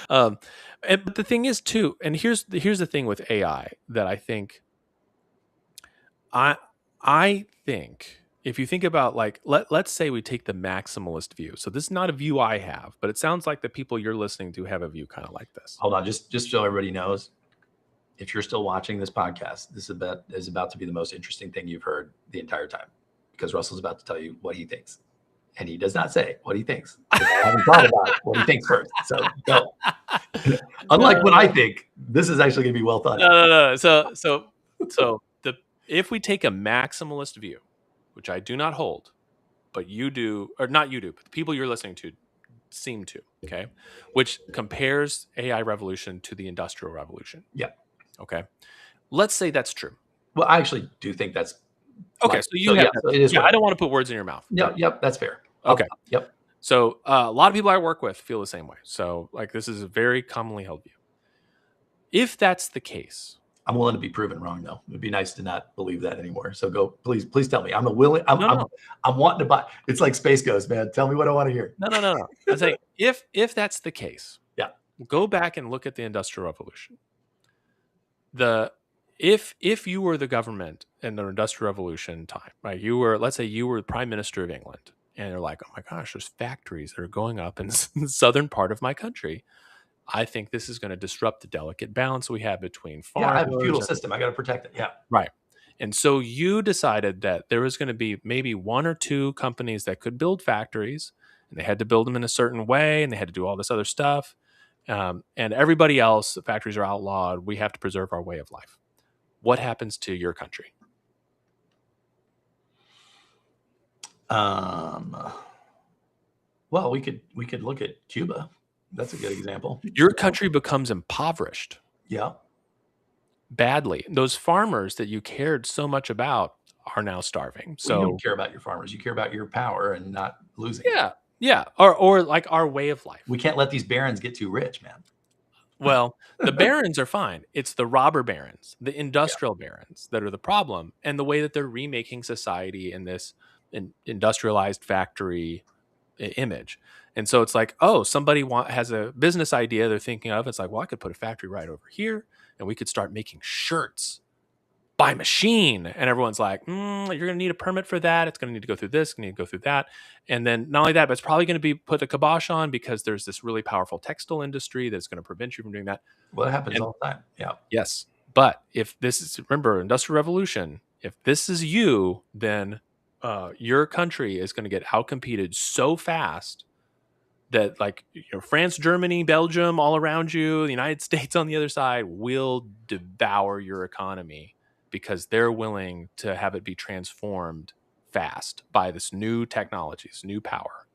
but the thing is too, and here's the thing with AI that I think if you think about, like, let's say we take the maximalist view. So this is not a view I have, but it sounds like the people you're listening to have a view kind of like this. Hold on, just so everybody knows, if you're still watching this podcast, this is about to be the most interesting thing you've heard the entire time, because Russell's about to tell you what he thinks. And he does not say what he thinks. I haven't thought about what he thinks first. So go. Unlike what I think, this is actually going to be well thought out. No. So if we take a maximalist view, which I do not hold, but you do, or not you do, but the people you're listening to seem to, okay, which compares AI revolution to the Industrial Revolution. Yeah. Okay. Let's say that's true. Well, I actually do think that's okay. So I don't want to put words in your mouth. Yep, that's fair. Okay. Yep. So a lot of people I work with feel the same way. So like this is a very commonly held view. If that's the case, I'm willing to be proven wrong, though. It'd be nice to not believe that anymore. So go, please tell me. I'm wanting to buy. It's like Space Ghost, man. Tell me what I want to hear. No. I say if that's the case, yeah, go back and look at the Industrial Revolution. If you were the government in the Industrial Revolution time, right? Let's say you were the Prime Minister of England, and you're like, oh my gosh, there's factories that are going up in the southern part of my country. I think this is going to disrupt the delicate balance we have between farmers. Yeah, I have a feudal system. I got to protect it. Yeah. Right. And so you decided that there was going to be maybe one or two companies that could build factories, and they had to build them in a certain way, and they had to do all this other stuff. And everybody else, the factories are outlawed. We have to preserve our way of life. What happens to your country? Well, we could look at Cuba. That's a good example. Your country becomes impoverished. Yeah. Badly. Those farmers that you cared so much about are now starving. So you don't care about your farmers. You care about your power and not losing. Yeah. Yeah. Or like our way of life. We can't let these barons get too rich, man. Well, the barons are fine. It's the robber barons, the industrial barons that are the problem, and the way that they're remaking society in this industrialized factory image. And so it's like, oh, somebody has a business idea they're thinking of. It's like, well, I could put a factory right over here, and we could start making shirts by machine. And everyone's like, you're going to need a permit for that. It's going to need to go through this, going to need to go through that. And then not only that, but it's probably going to be put the kibosh on because there's this really powerful textile industry that's going to prevent you from doing that. Well, it happens all the time. Yeah. Yes. But if this is, remember, Industrial Revolution, if this is you, then your country is going to get outcompeted so fast that, like, France, Germany, Belgium, all around you, the United States on the other side will devour your economy because they're willing to have it be transformed fast by this new technology, this new power.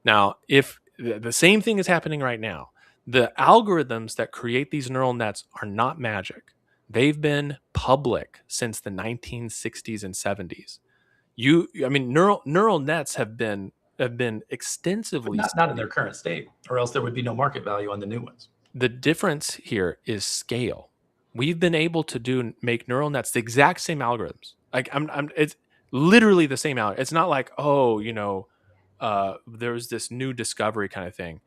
Now, if the same thing is happening right now, the algorithms that create these neural nets are not magic. They've been public since the 1960s and 70s. Neural nets have been extensively not in their current state, or else there would be no market value on the new ones. The difference here is scale. We've been able to make neural nets the exact same algorithms. Like it's literally the same algorithm. It's not like, there's this new discovery kind of thing.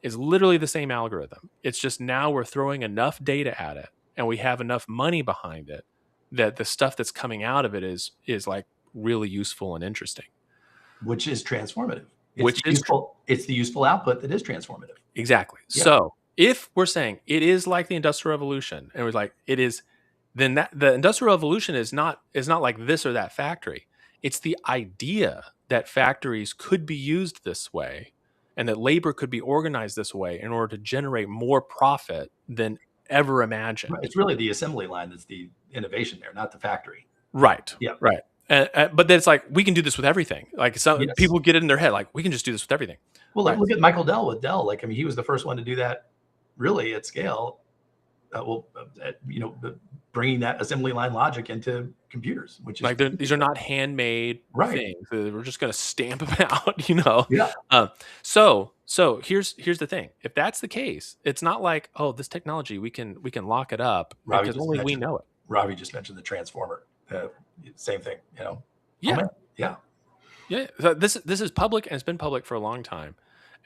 is literally the same algorithm. It's just now we're throwing enough data at it and we have enough money behind it that the stuff that's coming out of it is like really useful and interesting. Which is transformative. It's the useful output that is transformative. Exactly. Yeah. So if we're saying it is like the Industrial Revolution, and we're like it is, then that the Industrial Revolution is not like this or that factory. It's the idea that factories could be used this way and that labor could be organized this way in order to generate more profit than ever imagined. It's really the assembly line that's the innovation there, not the factory. Right. Yeah. Right. But then it's like, we can do this with everything. Like people get it in their head, like we can just do this with everything. Well, look at Michael Dell with Dell. Like, I mean, he was the first one to do that really at scale. Bringing that assembly line logic into computers, which is like these are not handmade things. We're just going to stamp them out, Yeah. So here's the thing. If that's the case, it's not like, oh, this technology we can lock it up because only we know it. Ravi just mentioned the transformer. Same thing, Yeah. Oh, yeah. Yeah. So this is public, and it's been public for a long time.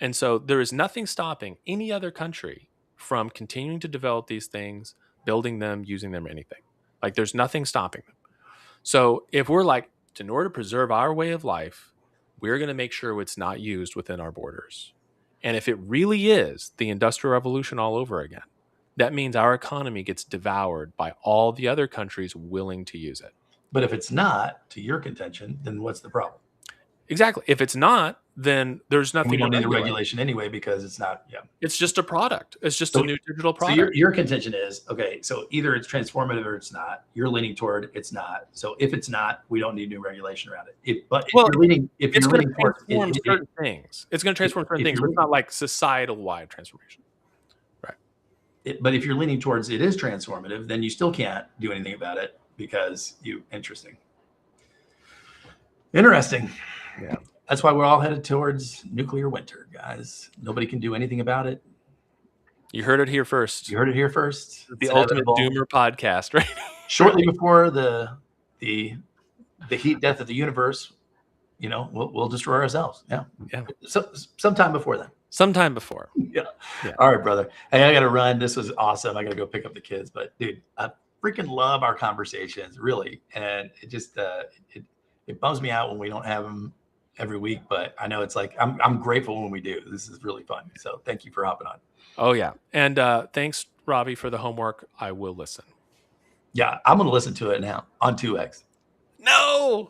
And so there is nothing stopping any other country from continuing to develop these things, building them, using them, anything. Like there's nothing stopping them. So if we're like, in order to preserve our way of life, we're going to make sure it's not used within our borders. And if it really is the Industrial Revolution all over again, that means our economy gets devoured by all the other countries willing to use it. But if it's not, to your contention, then what's the problem? Exactly. If it's not, then there's nothing. We don't need a regulation anyway because it's not. Yeah. It's just a product. It's just a new digital product. So your contention is, okay, so either it's transformative or it's not. You're leaning toward it's not. So if it's not, we don't need new regulation around it. If you're leaning towards certain things, it's going to transform certain things. But it's not like societal wide transformation. Right. But if you're leaning towards it is transformative, then you still can't do anything about it because interesting. Yeah. That's why we're all headed towards nuclear winter, guys. Nobody can do anything about it. You heard it here first. The Ultimate Doomer podcast, right? Shortly before the heat death of the universe, we'll destroy ourselves. Yeah. So sometime before then. Yeah. All right, brother. Hey, I got to run. This was awesome. I got to go pick up the kids. But dude, I freaking love our conversations, really. And it just it bums me out when we don't have them every week, but I know it's like I'm grateful when we do. This is really fun. So thank you for hopping on. Oh yeah, and thanks, Robbie, for the homework. I will listen. Yeah, I'm going to listen to it now on 2X. No.